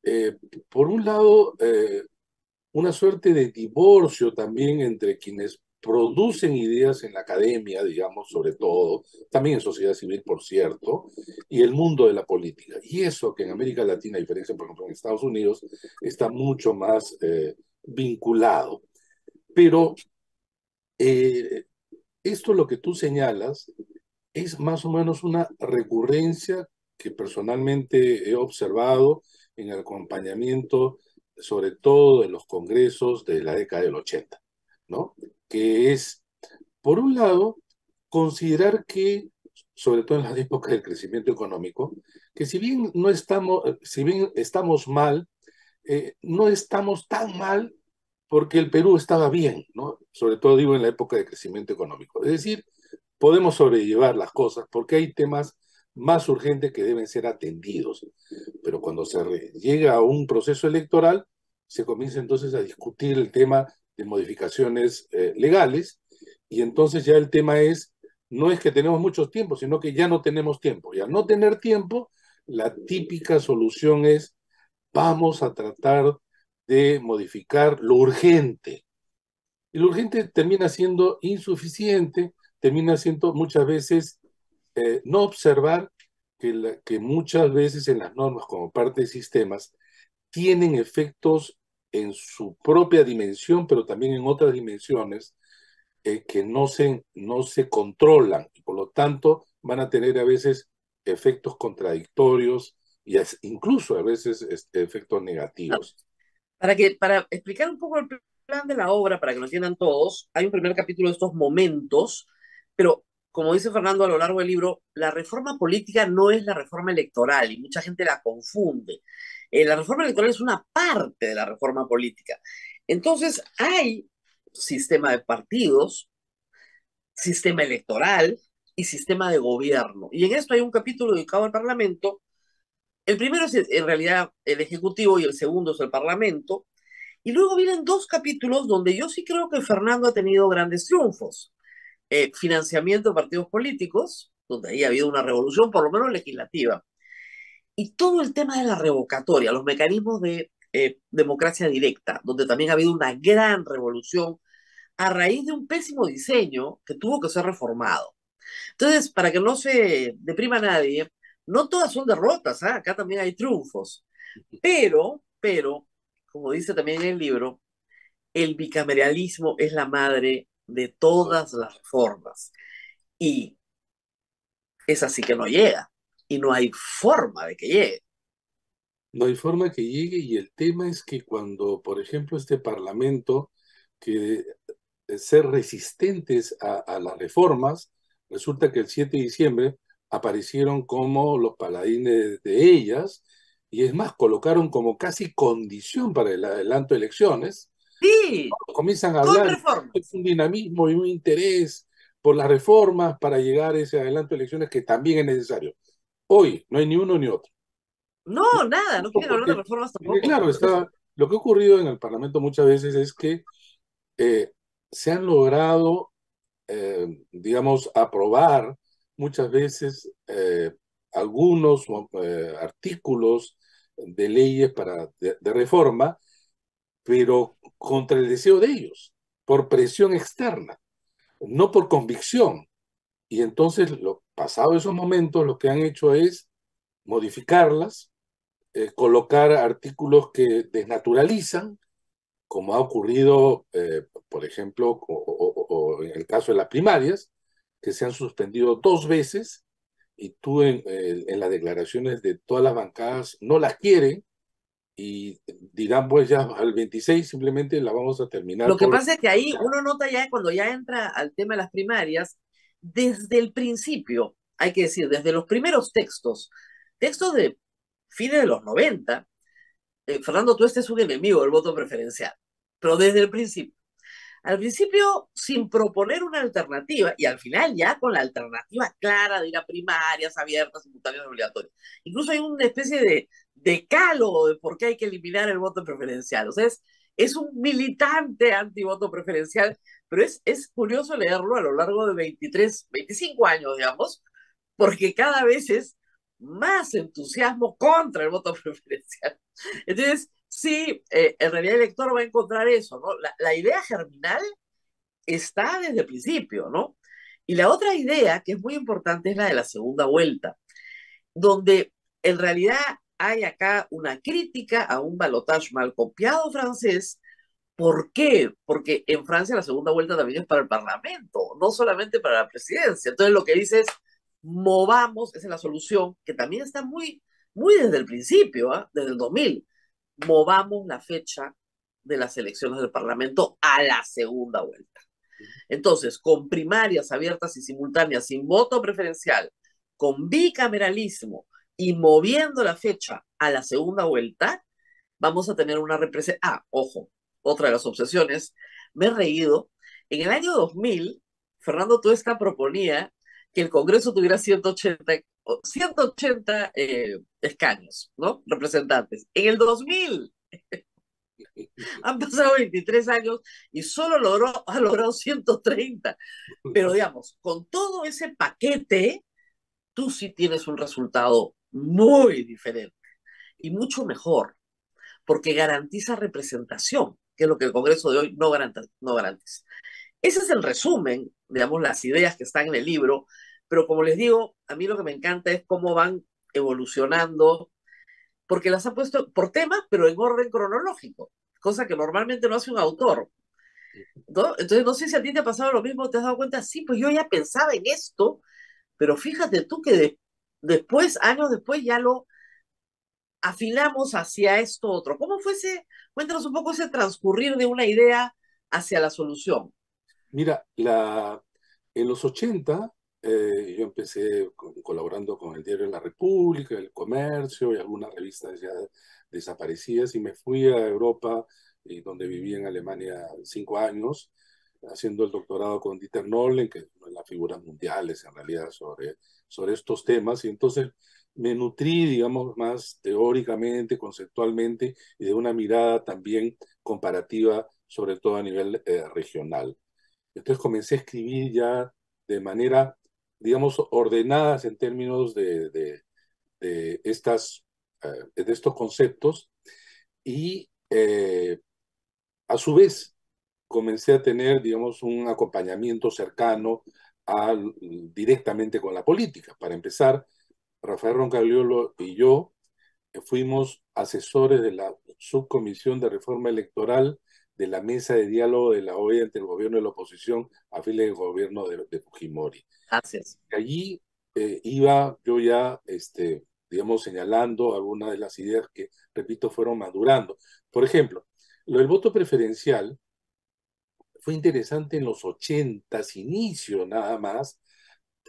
eh, por un lado, una suerte de divorcio también entre quienes producen ideas en la academia, digamos, sobre todo, también en sociedad civil, por cierto, y el mundo de la política. Y eso que en América Latina, a diferencia, por ejemplo, en Estados Unidos, está mucho más vinculado. Pero eh, esto lo que tú señalas es más o menos una recurrencia que personalmente he observado en el acompañamiento, sobre todo de los congresos de la década del 80, ¿no? Que es, por un lado, considerar que, sobre todo en las épocas del crecimiento económico, que si bien no estamos, si bien estamos mal, no estamos tan mal porque el Perú estaba bien, ¿no? Sobre todo digo en la época de crecimiento económico. Es decir, podemos sobrellevar las cosas porque hay temas más urgentes que deben ser atendidos. Pero cuando llega a un proceso electoral, se comienza entonces a discutir el tema de modificaciones legales y entonces ya el tema es, no es que tenemos mucho tiempo, sino que ya no tenemos tiempo. Y al no tener tiempo, la típica solución es, vamos a tratar de modificar lo urgente. Y lo urgente termina siendo insuficiente, termina siendo muchas veces no observar que muchas veces en las normas como parte de sistemas tienen efectos en su propia dimensión, pero también en otras dimensiones que no se controlan y por lo tanto van a tener a veces efectos contradictorios y incluso a veces efectos negativos. Para explicar un poco el plan de la obra, para que lo entiendan todos, hay un primer capítulo de estos momentos, pero como dice Fernando a lo largo del libro, la reforma política no es la reforma electoral y mucha gente la confunde. La reforma electoral es una parte de la reforma política. Entonces, hay sistema de partidos, sistema electoral y sistema de gobierno. Y en esto hay un capítulo dedicado al Parlamento. El primero es en realidad el Ejecutivo y el segundo es el Parlamento. Y luego vienen dos capítulos donde yo sí creo que Fernando ha tenido grandes triunfos. Financiamiento de partidos políticos, donde ahí ha habido una revolución, por lo menos legislativa. Y todo el tema de la revocatoria, los mecanismos de democracia directa, donde también ha habido una gran revolución a raíz de un pésimo diseño que tuvo que ser reformado. Entonces, para que no se deprima nadie, no todas son derrotas, ¿eh? Acá también hay triunfos. Pero, como dice también en el libro, el bicameralismo es la madre de todas las reformas. Y es así que no llega. Y no hay forma de que llegue. No hay forma que llegue y el tema es que cuando, por ejemplo, este Parlamento, que ser resistentes a las reformas, resulta que el 7 de diciembre aparecieron como los paladines de ellas y es más, colocaron como casi condición para el adelanto de elecciones, Sí, comienzan a con hablar, es reformas. un dinamismo y un interés por las reformas para llegar a ese adelanto de elecciones que también es necesario. Hoy no hay ni uno ni otro. No, nada, no quieren hablar de reformas Porque tampoco. claro, lo que ha ocurrido en el Parlamento muchas veces es que eh, se han logrado, digamos, aprobar muchas veces algunos artículos de leyes de reforma, pero contra el deseo de ellos, por presión externa, no por convicción. Y entonces, pasado esos momentos, lo que han hecho es modificarlas, colocar artículos que desnaturalizan, como ha ocurrido, por ejemplo, o en el caso de las primarias, que se han suspendido 2 veces, y tú en las declaraciones de todas las bancadas no las quieren, y dirán, pues ya al 26 simplemente la vamos a terminar Lo que por... pasa es que ahí uno nota ya cuando ya entra al tema de las primarias, desde el principio, hay que decir, desde los primeros textos de fines de los 90, Fernando, tú este es un enemigo del voto preferencial, pero desde el principio. Al principio, sin proponer una alternativa, y al final ya con la alternativa clara de ir a primarias abiertas, simultáneas y obligatorias. Incluso hay una especie de decálogo de por qué hay que eliminar el voto preferencial. O sea, es un militante anti-voto preferencial, pero es curioso leerlo a lo largo de 23, 25 años, digamos, porque cada vez es más entusiasmo contra el voto preferencial. Entonces, sí, en realidad el lector va a encontrar eso, ¿no? La idea germinal está desde el principio, ¿no? Y la otra idea que es muy importante es la de la segunda vuelta, donde en realidad hay acá una crítica a un balotage mal copiado francés. ¿Por qué? Porque en Francia la segunda vuelta también es para el Parlamento, no solamente para la presidencia. Entonces lo que dice es, movamos, esa es la solución, que también está muy, muy desde el principio, ¿eh? Desde el 2000, movamos la fecha de las elecciones del Parlamento a la segunda vuelta. Entonces, con primarias abiertas y simultáneas, sin voto preferencial, con bicameralismo y moviendo la fecha a la segunda vuelta, vamos a tener una representación. Ah, ojo, otra de las obsesiones, me he reído. En el año 2000, Fernando Tuesta proponía que el Congreso tuviera 180 escaños, ¿no? Representantes. En el 2000 han pasado 23 años y ha logrado 130. Pero digamos, con todo ese paquete, tú sí tienes un resultado muy diferente y mucho mejor, porque garantiza representación, que es lo que el Congreso de hoy no garantiza. Ese es el resumen, digamos, las ideas que están en el libro, pero como les digo, a mí lo que me encanta es cómo van evolucionando, porque las ha puesto por temas, pero en orden cronológico, cosa que normalmente no hace un autor, ¿no? Entonces, no sé si a ti te ha pasado lo mismo, te has dado cuenta, sí, pues yo ya pensaba en esto, pero fíjate tú que después, años después, ya lo afilamos hacia esto otro. ¿Cómo fue cuéntanos un poco ese transcurrir de una idea hacia la solución? Mira, en los 80 yo empecé colaborando con el diario La República, El Comercio y algunas revistas ya desaparecidas, y me fui a Europa, y donde viví en Alemania 5 años, haciendo el doctorado con Dieter Nolen, que es una de las figuras mundiales en realidad sobre estos temas, y entonces me nutrí, digamos, más teóricamente, conceptualmente, y de una mirada también comparativa, sobre todo a nivel regional. Entonces comencé a escribir ya de manera, digamos, ordenadas en términos de de estos conceptos, y a su vez comencé a tener, digamos, un acompañamiento cercano directamente con la política. Para empezar, Rafael Roncagliolo y yo fuimos asesores de la subcomisión de reforma electoral de la mesa de diálogo de la OEA entre el gobierno y la oposición a fin del gobierno de Fujimori. Gracias. Allí iba yo ya, digamos, señalando algunas de las ideas que, repito, fueron madurando. Por ejemplo, lo del voto preferencial fue interesante en los 80, inicio nada más,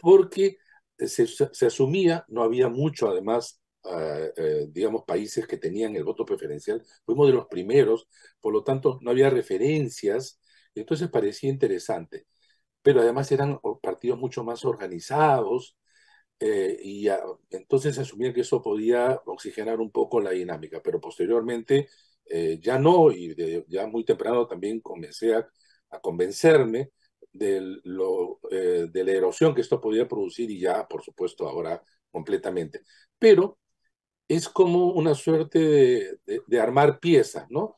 porque se asumía, no había mucho además, digamos, países que tenían el voto preferencial, fuimos de los primeros, por lo tanto no había referencias, entonces parecía interesante, pero además eran partidos mucho más organizados, entonces se asumía que eso podía oxigenar un poco la dinámica, pero posteriormente ya no, y ya muy temprano también comencé a convencerme de la erosión que esto podía producir y ya, por supuesto, ahora completamente. Pero es como una suerte de armar piezas, ¿no?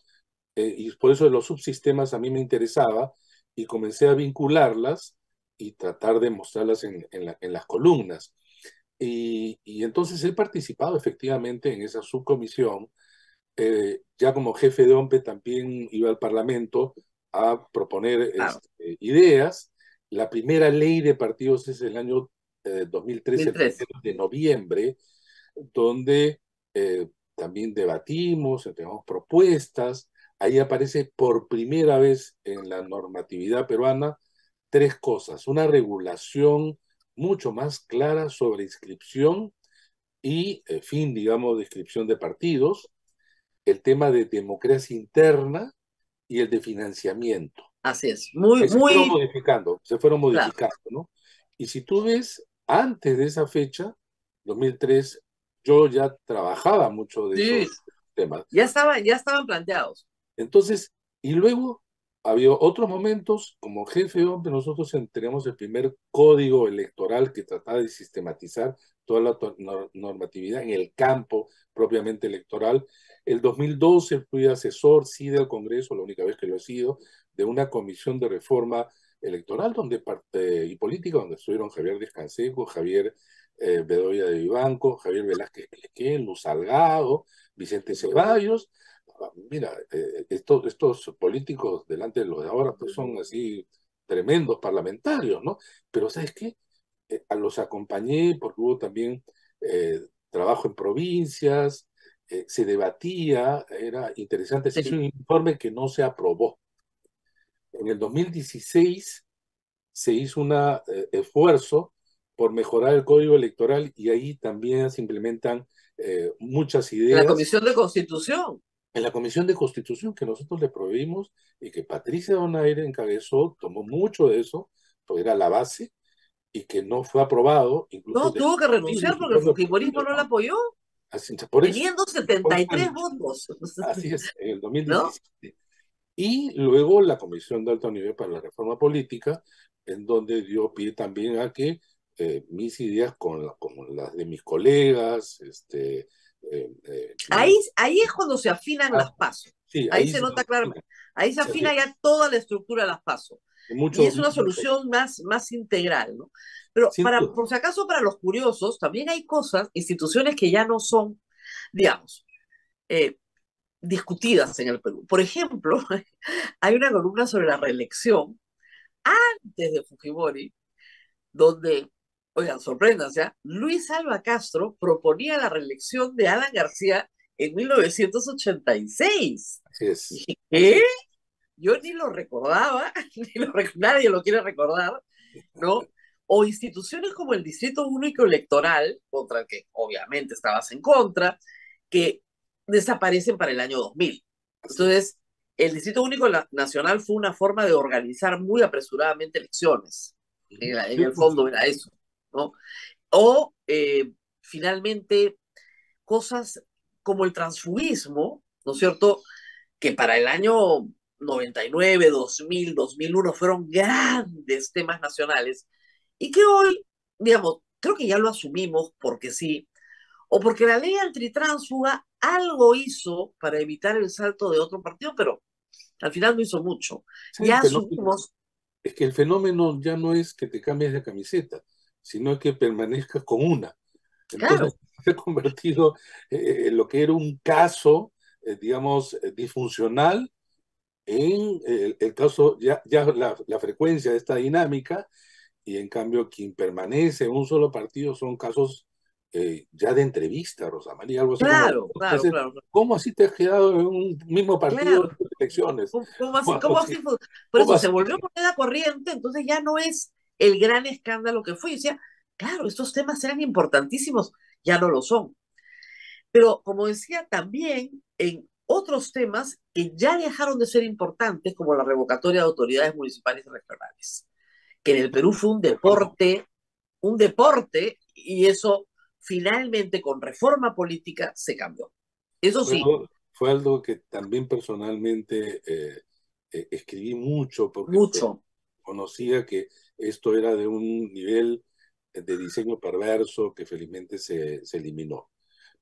Y por eso de los subsistemas a mí me interesaba y comencé a vincularlas y tratar de mostrarlas en las columnas. Y entonces he participado efectivamente en esa subcomisión. Ya como jefe de OMPE también iba al Parlamento a proponer Claro, ideas. La primera ley de partidos es el año 2013, 2013. 1 de noviembre, donde también debatimos, tenemos propuestas. Ahí aparece por primera vez en la normatividad peruana tres cosas: una regulación mucho más clara sobre inscripción y fin, digamos, de inscripción de partidos, el tema de democracia interna y el de financiamiento. Así es. Muy, muy Se fueron claro. modificando, ¿no? Y si tú ves, antes de esa fecha, 2003, yo ya trabajaba mucho de Sí, esos temas. ya estaban planteados. Entonces, y luego había otros momentos, como jefe hombre, nosotros teníamos el primer código electoral que trataba de sistematizar toda la normatividad en el campo propiamente electoral. El 2012 fui asesor, sí, del Congreso, la única vez que lo he sido, de una comisión de reforma electoral y política, donde estuvieron Javier Descanseco, Javier Bedoya de Vivanco, Javier Velázquez Lequén, Luz Salgado, Vicente Ceballos. Mira, estos políticos delante de los de ahora pues son así tremendos parlamentarios, ¿no? Pero ¿sabes qué? Los acompañé porque hubo también trabajo en provincias, se debatía, era interesante. Se hizo Sí. un informe que no se aprobó. En el 2016 se hizo un esfuerzo por mejorar el código electoral y ahí también se implementan muchas En la ideas Comisión de Constitución. en la Comisión de Constitución que nosotros le proveímos y que Patricia Donaire encabezó, tomó mucho de eso, pues era la base, y que no fue aprobado, incluso No, tuvo que de renunciar su porque el propio fujimorismo partido, no la ¿no? apoyó, Así, por eso, teniendo por 73 eso, votos. así es, en el ¿No? 2017. Y luego la Comisión de Alto Nivel para la Reforma Política, en donde dio pie también a que mis ideas con las de mis colegas, Ahí es cuando se afinan ah, las pasos. sí, Ahí ahí se nota claramente. Ahí se se afina ya toda la estructura de las pasos. Y mucho, es una solución más integral, ¿no? Pero sin duda. por si acaso, para los curiosos, también hay cosas, instituciones que ya no son, digamos, eh, discutidas en el Perú. Por ejemplo, hay una columna sobre la reelección antes de Fujimori, donde, oigan, sorpréndanse, ¿eh? Luis Alba Castro proponía la reelección de Alan García en 1986. Así es, Dije, así ¿qué? es. Yo ni lo recordaba, nadie lo quiere recordar, ¿no? O instituciones como el Distrito Único Electoral, contra el que obviamente estabas en contra, que desaparecen para el año 2000. Así es. Entonces, el Distrito Único Nacional fue una forma de organizar muy apresuradamente elecciones. En Sí, el sí, fondo sí. era eso, ¿no? O finalmente cosas como el transfugismo, ¿no es cierto? Que para el año 99, 2000, 2001 fueron grandes temas nacionales y que hoy, digamos, creo que ya lo asumimos porque sí, o porque la ley antitránsfuga algo hizo para evitar el salto de otro partido, pero al final no hizo mucho. Sí, el Ya fenómeno, asumimos, es que el fenómeno ya no es que te cambies de camiseta, sino que permanezcas con una. Entonces, claro, se ha convertido en lo que era un caso, digamos, disfuncional, en el caso, ya la frecuencia de esta dinámica, y en cambio quien permanece en un solo partido son casos ya de entrevista, Rosa María, algo así como, claro, claro, claro, ¿cómo así te has quedado en un mismo partido claro. en elecciones? ¿Cómo así? ¿Cómo ¿Cómo así? así fue? Por ¿Cómo eso se así? volvió moneda corriente, entonces ya no es el gran escándalo que fue. Y decía, claro, estos temas eran importantísimos, ya no lo son. Pero como decía, también en otros temas que ya dejaron de ser importantes, como la revocatoria de autoridades municipales y regionales, que en el Perú fue un deporte, y eso finalmente con reforma política se cambió. Eso sí, Fue algo que también personalmente escribí mucho, porque mucho. conocía que esto era de un nivel de diseño perverso que felizmente se eliminó.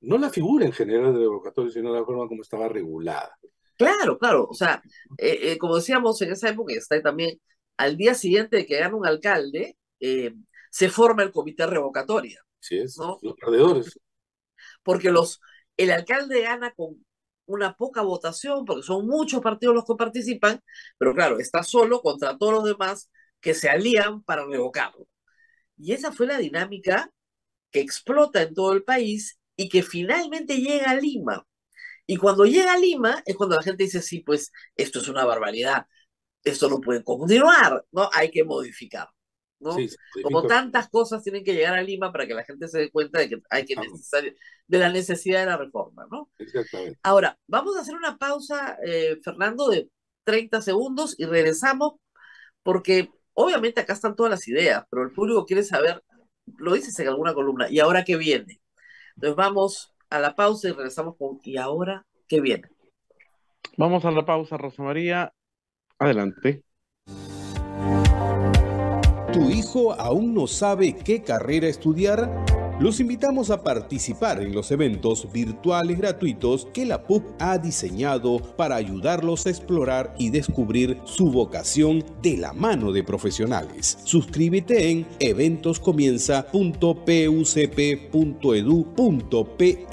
No la figura en general del revocatorio, sino la forma como estaba regulada. Claro, claro. O sea, como decíamos en esa época, está también al día siguiente de que gana un alcalde, se forma el comité revocatoria, Así es, ¿no? los perdedores. Porque el alcalde gana con una poca votación, porque son muchos partidos los que participan, pero claro, está solo contra todos los demás que se alían para revocarlo. Y esa fue la dinámica que explota en todo el país y que finalmente llega a Lima. Y cuando llega a Lima es cuando la gente dice, sí, pues esto es una barbaridad, esto no puede continuar, ¿no? Hay que modificar, ¿no? Sí, se Como modifica. tantas cosas tienen que llegar a Lima para que la gente se dé cuenta de que hay que de la necesidad de la reforma, ¿no? Exactamente. Ahora, vamos a hacer una pausa, Fernando, de 30 segundos y regresamos porque obviamente acá están todas las ideas, pero el público quiere saber, lo dices en alguna columna, ¿y ahora qué viene? Entonces vamos a la pausa y regresamos con ¿y ahora qué viene? Vamos a la pausa, Rosa María. Adelante. ¿Tu hijo aún no sabe qué carrera estudiar? Los invitamos a participar en los eventos virtuales gratuitos que la PUC ha diseñado para ayudarlos a explorar y descubrir su vocación de la mano de profesionales. Suscríbete en eventoscomienza.pucp.edu.pe.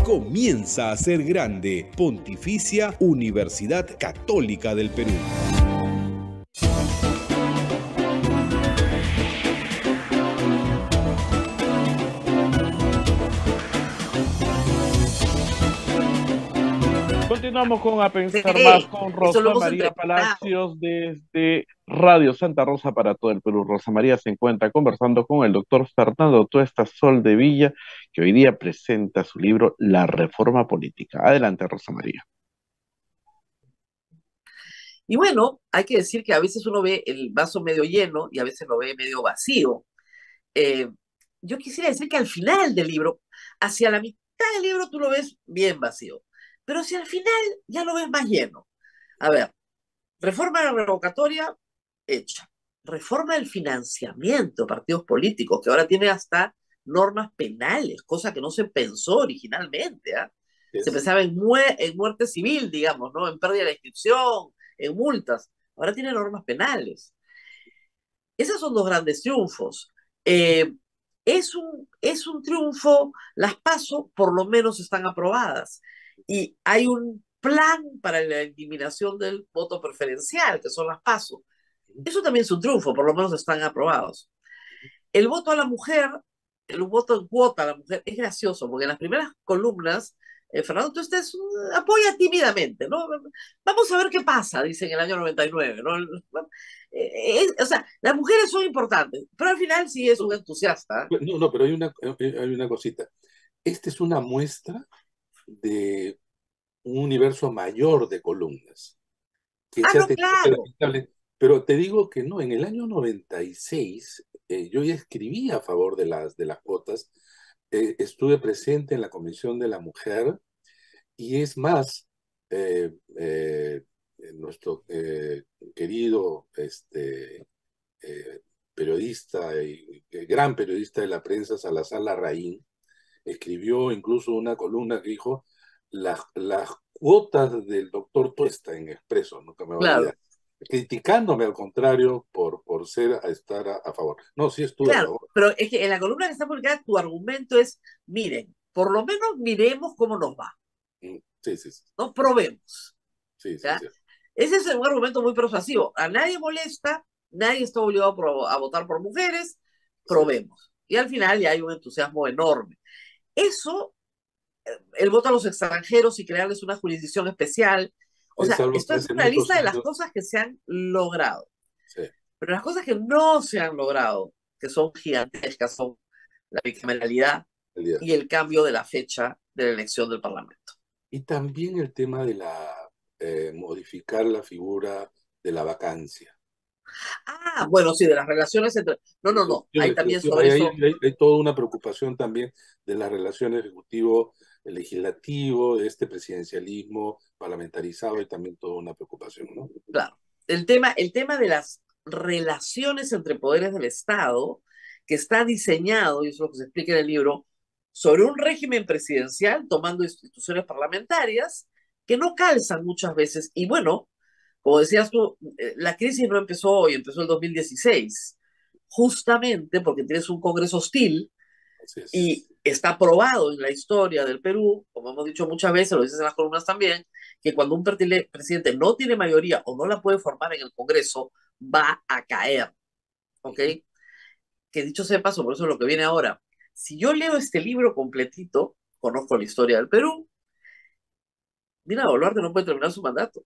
Comienza a ser grande. Pontificia Universidad Católica del Perú. Continuamos con A Pensar Sí, Más con eso lo Rosa hemos María entrevistado. Palacios desde Radio Santa Rosa para todo el Perú. Rosa María se encuentra conversando con el doctor Fernando Tuesta Sol de Villa, que hoy día presenta su libro La Reforma Política. Adelante, Rosa María. Y bueno, hay que decir que a veces uno ve el vaso medio lleno y a veces lo ve medio vacío. Eh, yo quisiera decir que al final del libro, hacia la mitad del libro tú lo ves bien vacío, pero hacia el final ya lo ves más lleno. A ver, reforma de la revocatoria hecha. Reforma del financiamiento de partidos políticos, que ahora tiene hasta normas penales, cosa que no se pensó originalmente. ¿Ah? Se Es, pensaba en muerte civil, digamos, ¿no? En pérdida de la inscripción, en multas. Ahora tiene normas penales. Esos son dos grandes triunfos. Eh, es un triunfo, las PASO por lo menos están aprobadas y hay un plan para la eliminación del voto preferencial, que son las PASO. Eso también es un triunfo, por lo menos están aprobados. El voto a la mujer, el voto en cuota a la mujer, es gracioso, porque en las primeras columnas, Fernando, tú estás, apoya tímidamente, ¿no? Vamos a ver qué pasa, dice en el año 99, ¿no? O sea, las mujeres son importantes, pero al final sí es un entusiasta. no, no, pero hay una cosita. Esta es una muestra de un universo mayor de columnas que Ah, se ha no, tenido que claro. lamentablemente. Pero te digo que no, en el año 96 yo ya escribí a favor de las cuotas, estuve presente en la Comisión de la Mujer y es más, eh, eh, nuestro querido periodista y gran periodista de la prensa, Salazar Larraín, escribió incluso una columna que dijo las cuotas del doctor Tuesta en Expreso, nunca me va a Claro, olvidar, criticándome al contrario por estar a favor. No, sí estuve a claro. favor. Pero es que en la columna que está publicada, tu argumento es, miren, por lo menos miremos cómo nos va, Sí, sí, sí, no probemos. sí, sí, ¿Ya? sí. Ese es un argumento muy persuasivo. A nadie molesta, nadie está obligado a votar por mujeres, Sí. probemos. Y al final ya hay un entusiasmo enorme. Eso, el voto a los extranjeros y crearles una jurisdicción especial. O sea, Salvo esto que es hace una muchos lista de las años, cosas que se han logrado. sí, Pero las cosas que no se han logrado, que son gigantescas, son la bicameralidad el día. y el cambio de la fecha de la elección del Parlamento. Y también el tema de modificar la figura de la vacancia. Ah, bueno, sí, de las relaciones entre... No, no, no, hay también sobre eso. Hay toda una preocupación también de la relación ejecutivo-legislativo, de este presidencialismo parlamentarizado y también toda una preocupación, ¿no? Claro. El tema de las relaciones entre poderes del Estado que está diseñado, y eso es lo que se explica en el libro, sobre un régimen presidencial tomando instituciones parlamentarias que no calzan muchas veces. Y bueno, como decías tú, la crisis no empezó hoy, empezó el 2016, justamente porque tienes un Congreso hostil Así es. y está probado en la historia del Perú, como hemos dicho muchas veces, lo dices en las columnas también, que cuando un presidente no tiene mayoría o no la puede formar en el Congreso, va a caer, ¿ok? Ujú. Que dicho sea de paso, por eso es lo que viene ahora. Si yo leo este libro completito, conozco la historia del Perú, Dina Boluarte no puede terminar su mandato.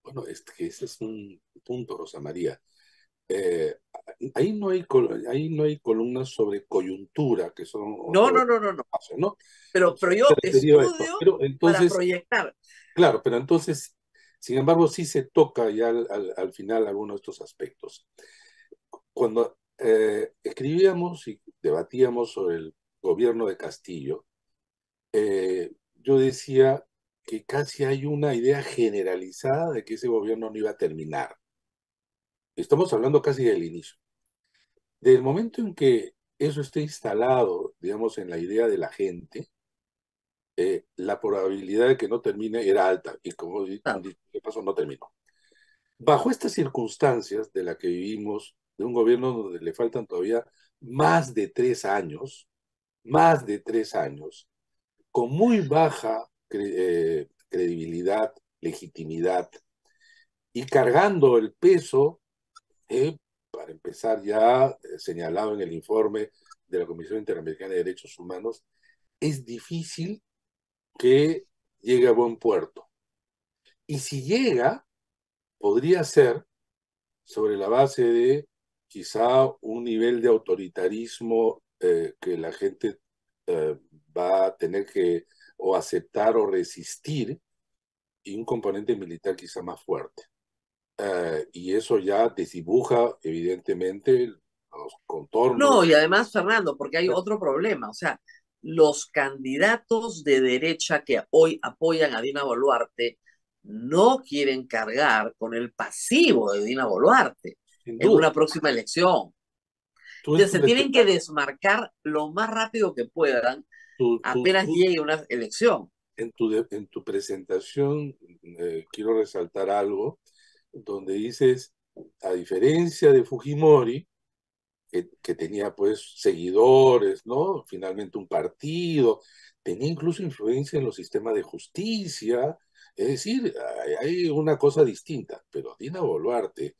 Bueno, es que ese es un punto, Rosa María. Eh, ahí no hay columnas sobre coyuntura, que son No, otro no, no, no, no. espacio, ¿no? Pero Se yo referido a esto. estudio Pero para entonces, proyectar. claro, pero entonces, sin embargo, sí se toca ya al final algunos de estos aspectos. Cuando escribíamos y debatíamos sobre el gobierno de Castillo, yo decía que casi hay una idea generalizada de que ese gobierno no iba a terminar. Estamos hablando casi del inicio. Del momento en que eso esté instalado, digamos, en la idea de la gente, la probabilidad de que no termine era alta, y como Claro. de paso no terminó. Bajo estas circunstancias de la que vivimos, de un gobierno donde le faltan todavía más de 3 años, más de 3 años, con muy baja credibilidad, legitimidad, y cargando el peso, para empezar ya señalado en el informe de la Comisión Interamericana de Derechos Humanos, es difícil que llegue a buen puerto. Y si llega, podría ser sobre la base de quizá un nivel de autoritarismo que la gente eh, va a tener que o aceptar o resistir, y un componente militar quizá más fuerte. Y eso ya desdibuja evidentemente los No, contornos. y además, Fernando, porque hay otro problema. O sea, los candidatos de derecha que hoy apoyan a Dina Boluarte no quieren cargar con el pasivo de Dina Boluarte Sin en duda, una próxima elección. tú en Entonces tu, se tienen que desmarcar lo más rápido que puedan apenas tú llegue una elección. en tu presentación quiero resaltar algo donde dices, a diferencia de Fujimori, que tenía pues seguidores, ¿no? Finalmente un partido, tenía incluso influencia en los sistemas de justicia, es decir, hay una cosa distinta, pero Dina Boluarte,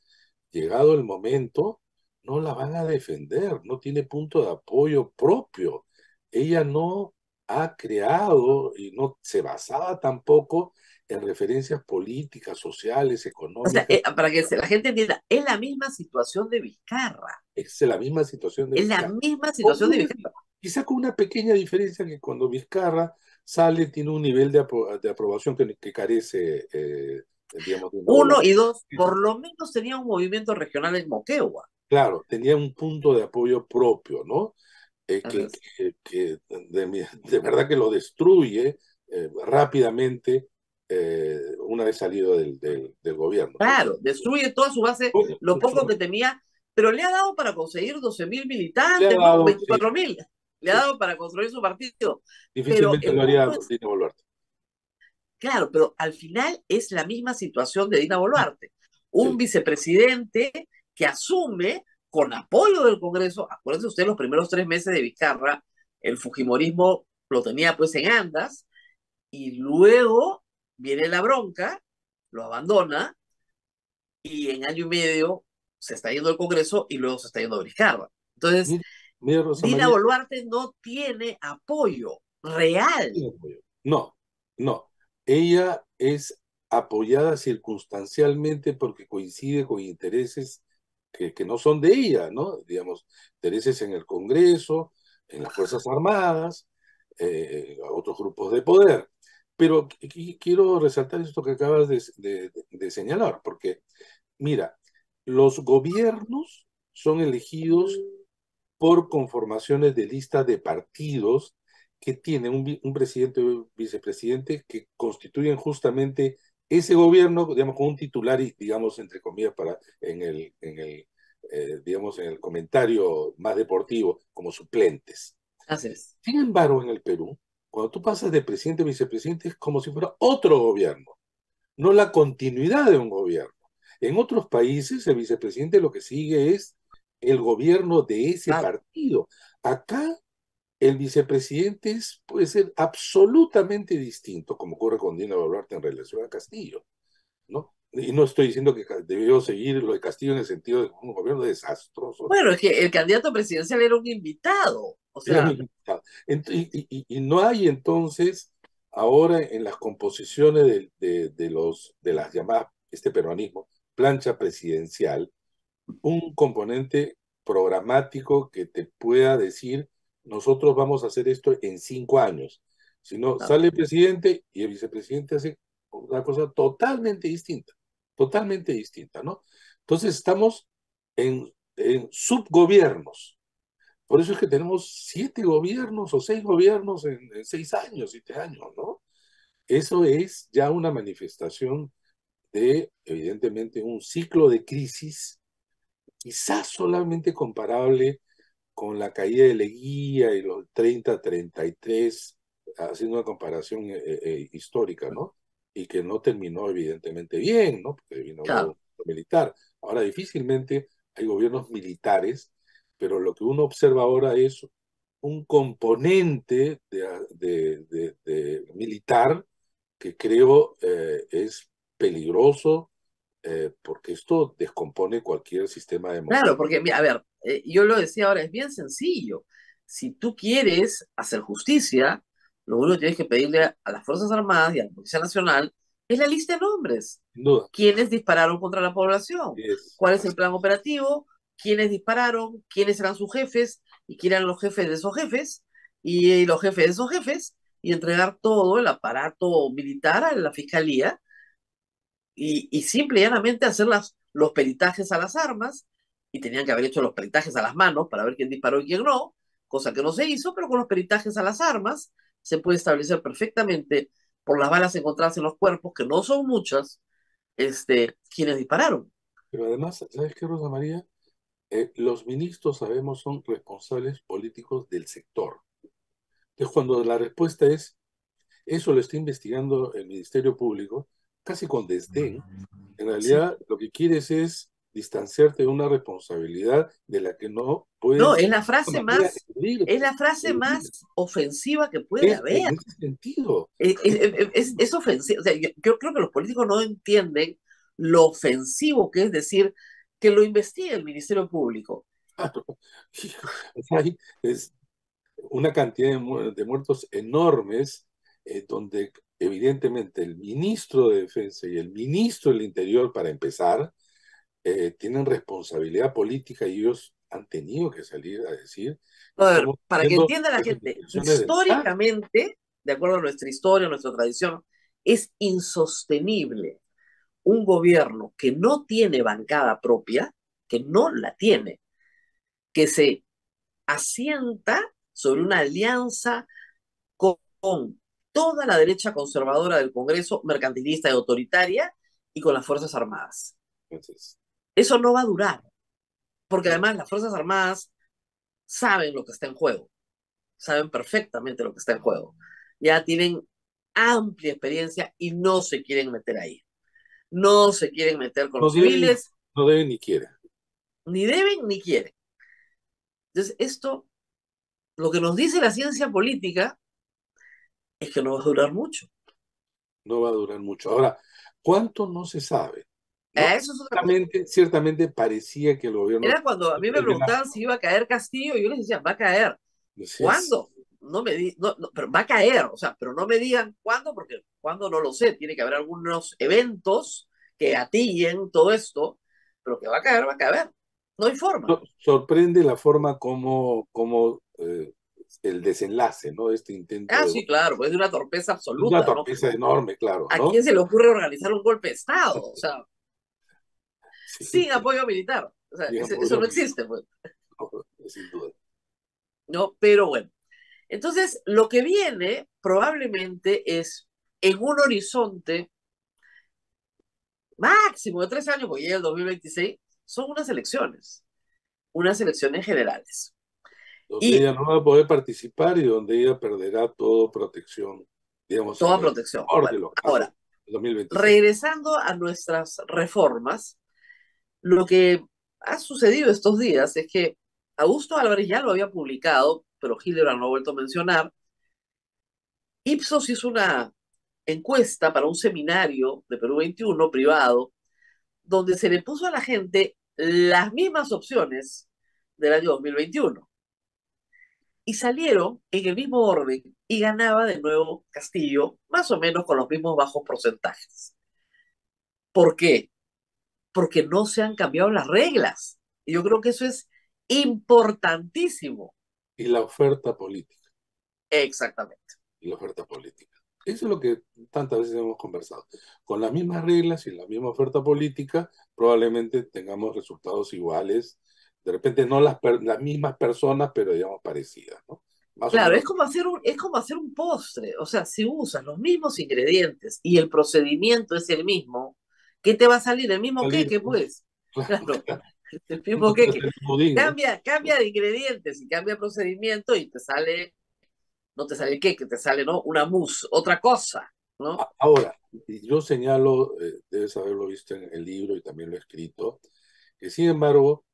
llegado el momento, no la van a defender, no tiene punto de apoyo propio. Ella no ha creado y no se basaba tampoco en referencias políticas, sociales, O sea, económicas. para que la gente entienda, es la misma situación de Vizcarra. Es la misma situación de Es la Vizcarra. misma Con situación de Vizcarra. quizá con una pequeña diferencia, que cuando Vizcarra sale tiene un nivel de aprobación que carece, digamos, de una Uno Boluarte. y dos, por lo menos tenía un movimiento regional en Moquegua. Claro, tenía un punto de apoyo propio, ¿no? Entonces, Que de verdad que lo destruye rápidamente una vez salido del gobierno. Entonces, claro, destruye toda su base, bueno, lo poco que tenía, pero le ha dado para conseguir 12.000 le ha militantes, ¿no? dado, sí, 24.000. Le ha sí, dado para construir su partido. Pero difícilmente el lo haría punto es, Dina Boluarte. claro, pero al final es la misma situación de Dina Boluarte. Un Sí. vicepresidente que asume con apoyo del Congreso, acuérdense usted, los primeros 3 meses de Vizcarra, el Fujimorismo lo tenía pues en andas, y luego viene la bronca, lo abandona, y en año y medio se está yendo el Congreso y luego se está yendo Vizcarra. Entonces, Mire, mire, Rosa Dina María, Boluarte no tiene apoyo real. no, no. Ella es apoyada circunstancialmente porque coincide con intereses que no son de ella, ¿no? Digamos, intereses en el Congreso, en las Fuerzas Armadas, otros grupos de poder. Pero quiero resaltar esto que acabas de señalar, porque, mira, los gobiernos son elegidos por conformaciones de listas de partidos que tienen un presidente o un vicepresidente que constituyen justamente ese gobierno, digamos, con un titular, y, digamos, entre comillas, digamos, en el comentario más deportivo, como suplentes. Así es. Sin embargo, en el Perú, cuando tú pasas de presidente a vicepresidente, es como si fuera otro gobierno, no la continuidad de un gobierno. En otros países, el vicepresidente lo que sigue es el gobierno de ese Claro. partido. Acá, el vicepresidente puede ser absolutamente distinto, como ocurre con Dina Boluarte en relación a Castillo, ¿no? Y no estoy diciendo que debió seguir lo de Castillo en el sentido de un gobierno desastroso. Bueno, es que el candidato presidencial era un invitado. O Era sea, limitado. Y no hay entonces ahora en las composiciones de las llamadas, este peruanismo, plancha presidencial, un componente programático que te pueda decir, nosotros vamos a hacer esto en 5 años. Si no, claro. sale el presidente y el vicepresidente hace una cosa totalmente distinta, ¿no? Entonces estamos en subgobiernos. Por eso es que tenemos 7 gobiernos o 6 gobiernos en 6 años, 7 años, ¿no? Eso es ya una manifestación de, evidentemente, un ciclo de crisis, quizás solamente comparable con la caída de Leguía y los 30-33, haciendo una comparación histórica, ¿no? Y que no terminó evidentemente bien, ¿no? Porque vino luego Claro. un militar. Ahora difícilmente hay gobiernos militares, pero lo que uno observa ahora es un componente de militar que creo es peligroso, porque esto descompone cualquier sistema Claro, democrático. porque, a ver, yo lo decía ahora, es bien sencillo. Si tú quieres hacer justicia, lo único que tienes que pedirle a las Fuerzas Armadas y a la Policía Nacional es la lista de nombres. Sin duda. ¿Quiénes dispararon contra la población? Es, ¿Cuál es el plan operativo? ¿Quiénes dispararon? ¿Quiénes eran sus jefes? ¿Y quiénes eran los jefes de esos jefes? Y los jefes de esos jefes. Y entregar todo el aparato militar a la fiscalía y simple y llanamente hacer los peritajes a las armas, y tenían que haber hecho los peritajes a las manos para ver quién disparó y quién no, cosa que no se hizo, pero con los peritajes a las armas se puede establecer perfectamente por las balas encontradas en los cuerpos, que no son muchas, quiénes dispararon. pero además, ¿sabes qué, Rosa María? Los ministros, sabemos, son responsables políticos del sector. Entonces, cuando la respuesta es, eso lo está investigando el Ministerio Público, casi con desdén, en Sí. realidad lo que quieres es distanciarte de una responsabilidad de la que no No, puedes es la de frase alguna manera más, es eludirte. la frase Eludir. más ofensiva que puede Es haber. en ese sentido. Es ofensivo. O sea, yo creo que los políticos no entienden lo ofensivo que es decir que lo investigue el Ministerio Público. Claro. O sea, es una cantidad de muertos enormes, donde evidentemente el ministro de Defensa y el ministro del Interior, para empezar, tienen responsabilidad política y ellos han tenido que salir a decir, A ver, estamos para que haciendo entienda la las gente, investigaciones del SAT. históricamente, de acuerdo a nuestra historia, a nuestra tradición, es insostenible un gobierno que no tiene bancada propia, que no la tiene, que se asienta sobre una alianza con toda la derecha conservadora del Congreso, mercantilista y autoritaria, y con las Fuerzas Armadas. Entonces, Eso no va a durar, porque no, además las Fuerzas Armadas saben lo que está en juego, saben perfectamente lo que está en juego. Ya tienen amplia experiencia y no se quieren meter ahí. No se quieren meter con no los deben, civiles, no deben ni quieren. ni deben ni quieren. Entonces, esto, lo que nos dice la ciencia política es que no va a durar mucho. No va a durar mucho. Ahora, ¿cuánto? No se sabe, ¿no? Eso es otra cosa. Ciertamente parecía que el gobierno... Era cuando a mí me preguntaban si iba a caer Castillo, y yo les decía, va a caer. Así es. ¿Cuándo? No, pero va a caer, o sea, pero no me digan cuándo, porque cuándo no lo sé. Tiene que haber algunos eventos que gatillen todo esto, pero que va a caer. No hay forma. Sorprende la forma como el desenlace, ¿no? Este intento Ah, de... sí, claro, pues es una torpeza Una absoluta, ¿no? torpeza enorme, claro, ¿A ¿no? quién se le ocurre organizar un golpe de Estado? O sea, Sí, sin apoyo militar. O sea, digamos, eso no existe, pues, sin duda. ¿no? Pero bueno. Entonces, lo que viene probablemente es en un horizonte máximo de 3 años, porque llega el 2026, son unas elecciones generales. Donde Y ella no va a poder participar y donde ella perderá toda protección, digamos, en toda el protección. mejor de Bueno, los casos, ahora, en 2026. regresando a nuestras reformas, lo que ha sucedido estos días es que Augusto Álvarez ya lo había publicado, pero Hildebrand lo ha vuelto a mencionar. Ipsos hizo una encuesta para un seminario de Perú 21 privado, donde se le puso a la gente las mismas opciones del año 2021. Y salieron en el mismo orden y ganaba de nuevo Castillo, más o menos con los mismos bajos porcentajes. ¿Por qué? Porque no se han cambiado las reglas. Y yo creo que eso es importantísimo. Y la oferta política, Exactamente. y la oferta política. Eso es lo que tantas veces hemos conversado. Con las mismas reglas y la misma oferta política, probablemente tengamos resultados iguales. De repente no las mismas personas, pero digamos parecidas, ¿no? Más o Claro, menos. es como hacer un postre. O sea, si usas los mismos ingredientes y el procedimiento es el mismo, ¿qué te va a salir? El mismo Salir, queque, ¿no? pues. Claro, Claro, claro. el No mismo te hace queque. el budín, ¿no? Cambia de ingredientes y cambia de procedimiento y te sale, no te sale el queque, te sale, ¿no? Una mousse, otra cosa, ¿no? Ahora, y yo señalo, debes haberlo visto en el libro y también lo he escrito, que sin embargo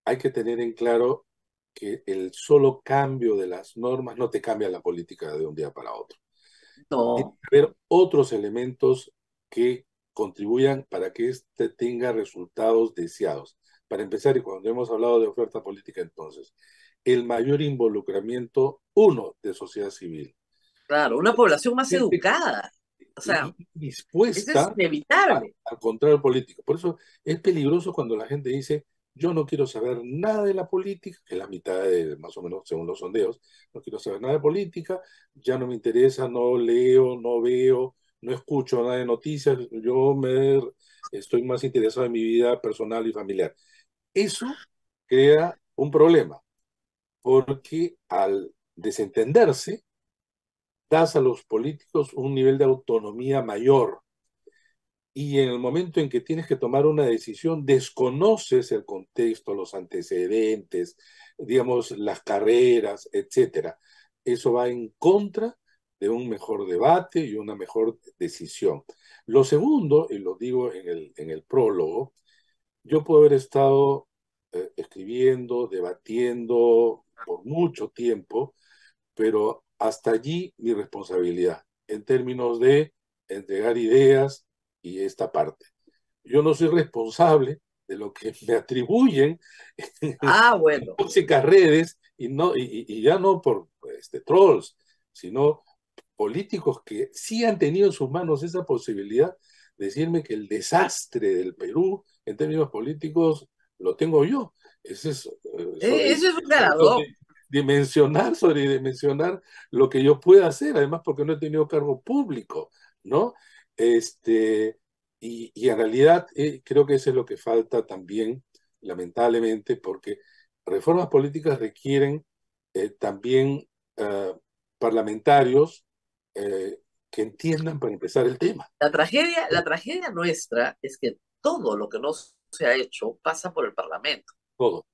hay que tener en claro que el solo cambio de las normas no te cambia la política de un día para otro. Tiene No, que haber otros elementos que contribuyan para que éste tenga resultados deseados. Para empezar, y cuando hemos hablado de oferta política entonces, el mayor involucramiento, uno, de sociedad civil. claro, una población más Gente educada. O sea, eso es dispuesta inevitable. al contrario político. Por eso es peligroso cuando la gente dice, yo no quiero saber nada de la política, que es la mitad de, más o menos según los sondeos, no quiero saber nada de política, ya no me interesa, no leo, no veo, no escucho nada de noticias, estoy más interesado en mi vida personal y familiar. Eso crea un problema, porque al desentenderse, das a los políticos un nivel de autonomía mayor y en el momento en que tienes que tomar una decisión, desconoces el contexto, los antecedentes, digamos, las carreras, etcétera. Eso va en contra de un mejor debate y una mejor decisión. Lo segundo, y lo digo en el prólogo, yo puedo haber estado escribiendo, debatiendo por mucho tiempo, pero hasta allí mi responsabilidad en términos de entregar ideas y esta parte. Yo no soy responsable de lo que me atribuyen en Ah, bueno. tóxicas redes y ya no por trolls, sino políticos que sí han tenido en sus manos esa posibilidad de decirme que el desastre del Perú en términos políticos lo tengo yo. Ese es Eso es un galardón. sobredimensionar lo que yo pueda hacer, además porque no he tenido cargo público, ¿no? Este, y en realidad creo que eso es lo que falta también, lamentablemente, porque reformas políticas requieren también parlamentarios que entiendan para empezar el tema, La tragedia nuestra es que todo lo que no se ha hecho pasa por el Parlamento. todo,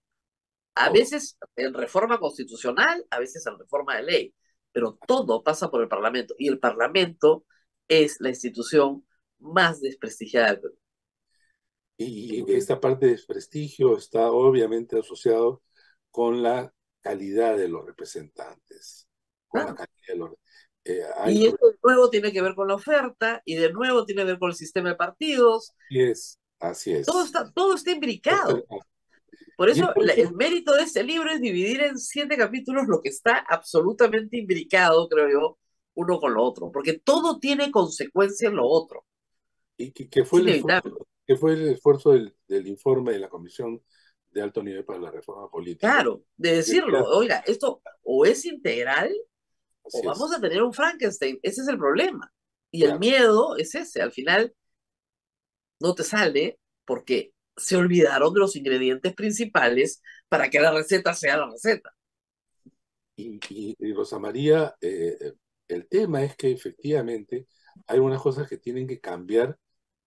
A todo. veces en reforma constitucional, a veces en reforma de ley, pero todo pasa por el Parlamento. Y el Parlamento es la institución más desprestigiada del Perú. Y esta parte de desprestigio está obviamente asociado con la calidad de los representantes, con la Claro. calidad de los... hay Y esto de nuevo tiene que ver con la oferta, y de nuevo tiene que ver con el sistema de partidos. así Todo es. está, todo está imbricado. Por Y es eso por el eso, mérito de este libro es dividir en 7 capítulos lo que está absolutamente imbricado, creo yo, uno con lo otro, porque todo tiene consecuencia en lo otro. y que Es fue inevitable. que fue el esfuerzo del informe de la Comisión de Alto Nivel para la Reforma Política. Claro, de Que decirlo, decía, oiga, esto o es integral o así es, vamos a tener un Frankenstein. Ese es el problema. Y el claro. miedo es ese. Al final no te sale porque se olvidaron de los ingredientes principales para que la receta sea la receta. Y Rosa María, el tema es que efectivamente hay unas cosas que tienen que cambiar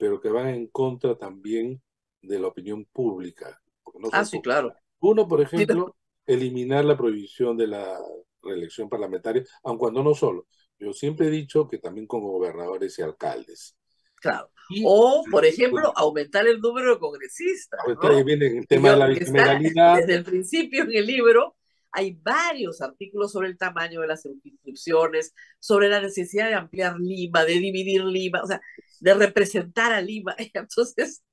pero que van en contra también de la opinión pública. Porque no son Sí, pocos. claro. Uno, por Sí, ejemplo, eliminar la prohibición de la reelección parlamentaria, aun cuando no solo. Yo siempre he dicho que también con gobernadores y alcaldes. claro. Y O, por ejemplo, bueno, aumentar el número de congresistas, ahorita ahí ¿no? viene el Y tema de la que está bicameralidad. desde el principio en el libro, hay varios artículos sobre el tamaño de las circunscripciones, sobre la necesidad de ampliar Lima, de dividir Lima, o sea, de representar a Lima. Entonces,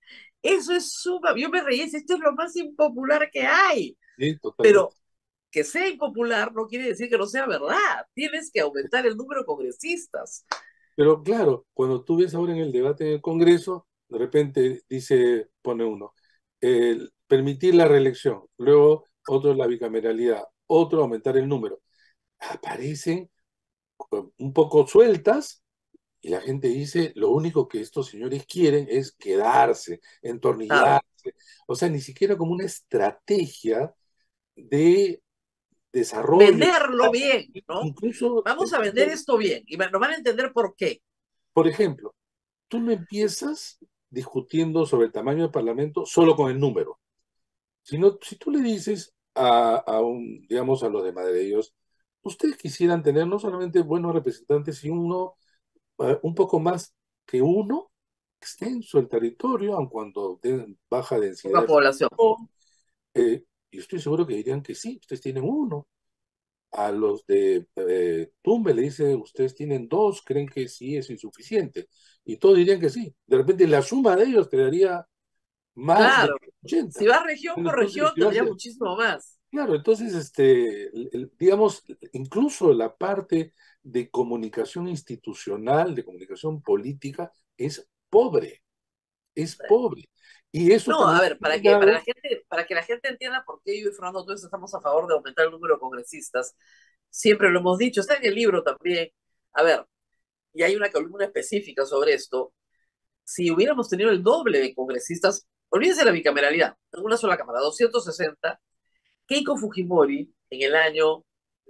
eso es yo me reí, esto es lo más impopular que hay, Sí, totalmente. pero que sea impopular no quiere decir que no sea verdad. Tienes que aumentar el número de congresistas. Pero claro, cuando tú ves ahora en el debate en el Congreso, de repente pone uno, permitir la reelección, luego otro la bicameralidad, otro aumentar el número. Aparecen un poco sueltas y la gente dice, lo único que estos señores quieren es quedarse, Claro, entornillarse. O sea, ni siquiera como una estrategia de desarrollo. venderlo bien, ¿no? Incluso, Vamos a vender esto bien y nos van a entender por qué. por ejemplo, tú no empiezas discutiendo sobre el tamaño del Parlamento solo con el número, sino si tú le dices digamos, a los de Madrid, ustedes quisieran tener no solamente buenos representantes, sino un poco más que uno extenso el territorio, aun cuando de baja densidad Poca de población. población, y estoy seguro que dirían que sí, ustedes tienen uno. A los de Tumbe le dice, ustedes tienen dos, creen que sí es insuficiente. Y todos dirían que sí. De repente la suma de ellos te daría más de Claro, 80. si vas región por Entonces, región si vas tendría a- muchísimo más. claro, entonces, digamos, incluso la parte de comunicación institucional, de comunicación política, es pobre, es pobre. Y eso No, a también ver, ha generado, para que la gente entienda por qué yo y Fernando todos estamos a favor de aumentar el número de congresistas, siempre lo hemos dicho, está en el libro también. A ver, y hay una columna específica sobre esto. Si hubiéramos tenido el doble de congresistas, olvídense de la bicameralidad, en una sola cámara, 260, Keiko Fujimori en el año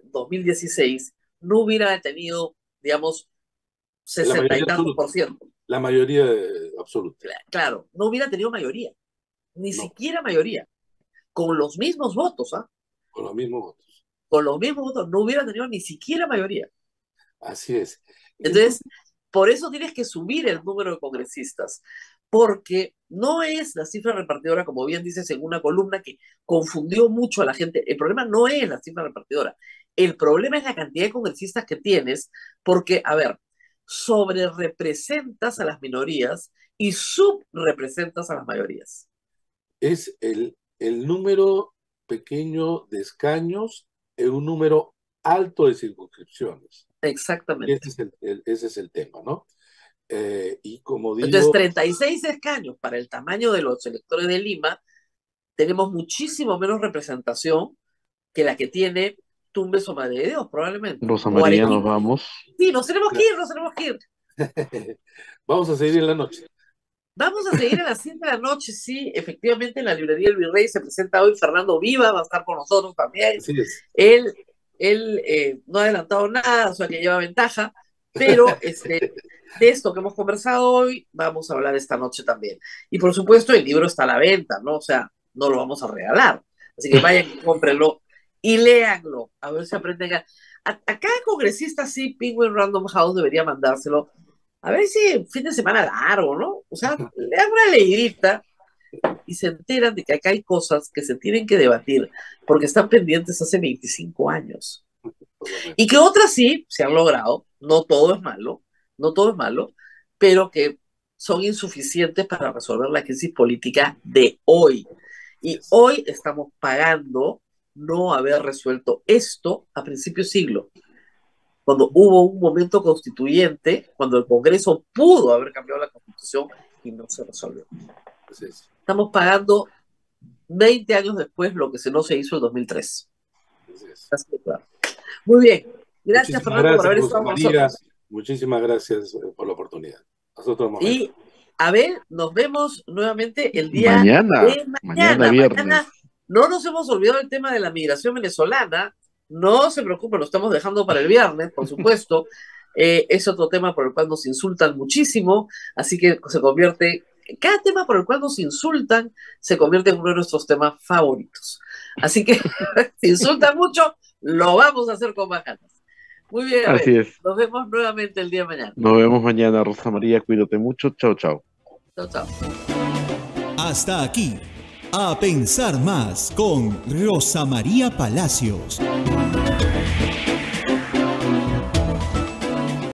2016 no hubiera tenido, digamos, la 60 y mayoría tantos absoluta, por ciento. la mayoría absoluta, Claro, no hubiera tenido mayoría, ni no, siquiera mayoría, con los mismos votos, ¿ah? con los mismos votos. Con los mismos votos, no hubiera tenido ni siquiera mayoría. Así es. Entonces, Entonces, por eso tienes que subir el número de congresistas, porque no es la cifra repartidora, como bien dices en una columna que confundió mucho a la gente. El problema no es la cifra repartidora, el problema es la cantidad de congresistas que tienes, porque, a ver, sobre representas a las minorías y subrepresentas a las mayorías. es el número pequeño de escaños en un número alto de circunscripciones. Exactamente. Ese es el tema, ¿no? Y como Entonces, digo, 36 escaños para el tamaño de los electores de Lima, tenemos muchísimo menos representación que la que tiene Tumbes o Madre de Dios, probablemente. Rosa O María, nos Arequipa. vamos. Sí, nos tenemos que ir, nos tenemos que ir. vamos a seguir en la noche. Vamos a seguir a las 7 de la noche, sí, efectivamente en la librería El Virrey se presenta hoy Fernando Viva, va a estar con nosotros también. Así es. Él, no ha adelantado nada, o sea que lleva ventaja, pero de esto que hemos conversado hoy vamos a hablar esta noche también. Y por supuesto el libro está a la venta, ¿no? O sea, no lo vamos a regalar. Así que vayan y cómprenlo y léanlo, a ver si aprenden a cada congresista, sí, Penguin Random House debería mandárselo. A ver si fin de semana largo, ¿no? O sea, le dan una leidita y se enteran de que acá hay cosas que se tienen que debatir porque están pendientes hace 25 años. Por lo menos. Y que otras sí se han logrado, no todo es malo, no todo es malo, pero que son insuficientes para resolver la crisis política de hoy. Y hoy estamos pagando no haber resuelto esto a principios de siglo, cuando hubo un momento constituyente, cuando el Congreso pudo haber cambiado la Constitución y no se resolvió. Así es. Estamos pagando 20 años después lo que no se hizo en 2003. Así es. Así que, claro. Muy bien. Gracias, Muchísimas Fernando, por gracias, haber Rosa estado con María. nosotros. Muchísimas gracias por la oportunidad. Hasta otro momento. Y, Abel, nos vemos nuevamente el día Mañana, de mañana mañana. viernes. Mañana no nos hemos olvidado del tema de la migración venezolana. No se preocupen, lo estamos dejando para el viernes, por supuesto. Es otro tema por el cual nos insultan muchísimo, así que cada tema por el cual nos insultan se convierte en uno de nuestros temas favoritos. Así que si insultan mucho, lo vamos a hacer con más ganas. Muy bien, Así es. nos vemos nuevamente el día de mañana. Nos vemos mañana, Rosa María. Cuídate mucho. Chao, chao. Chao, chao. Hasta aquí, A Pensar Más con Rosa María Palacios.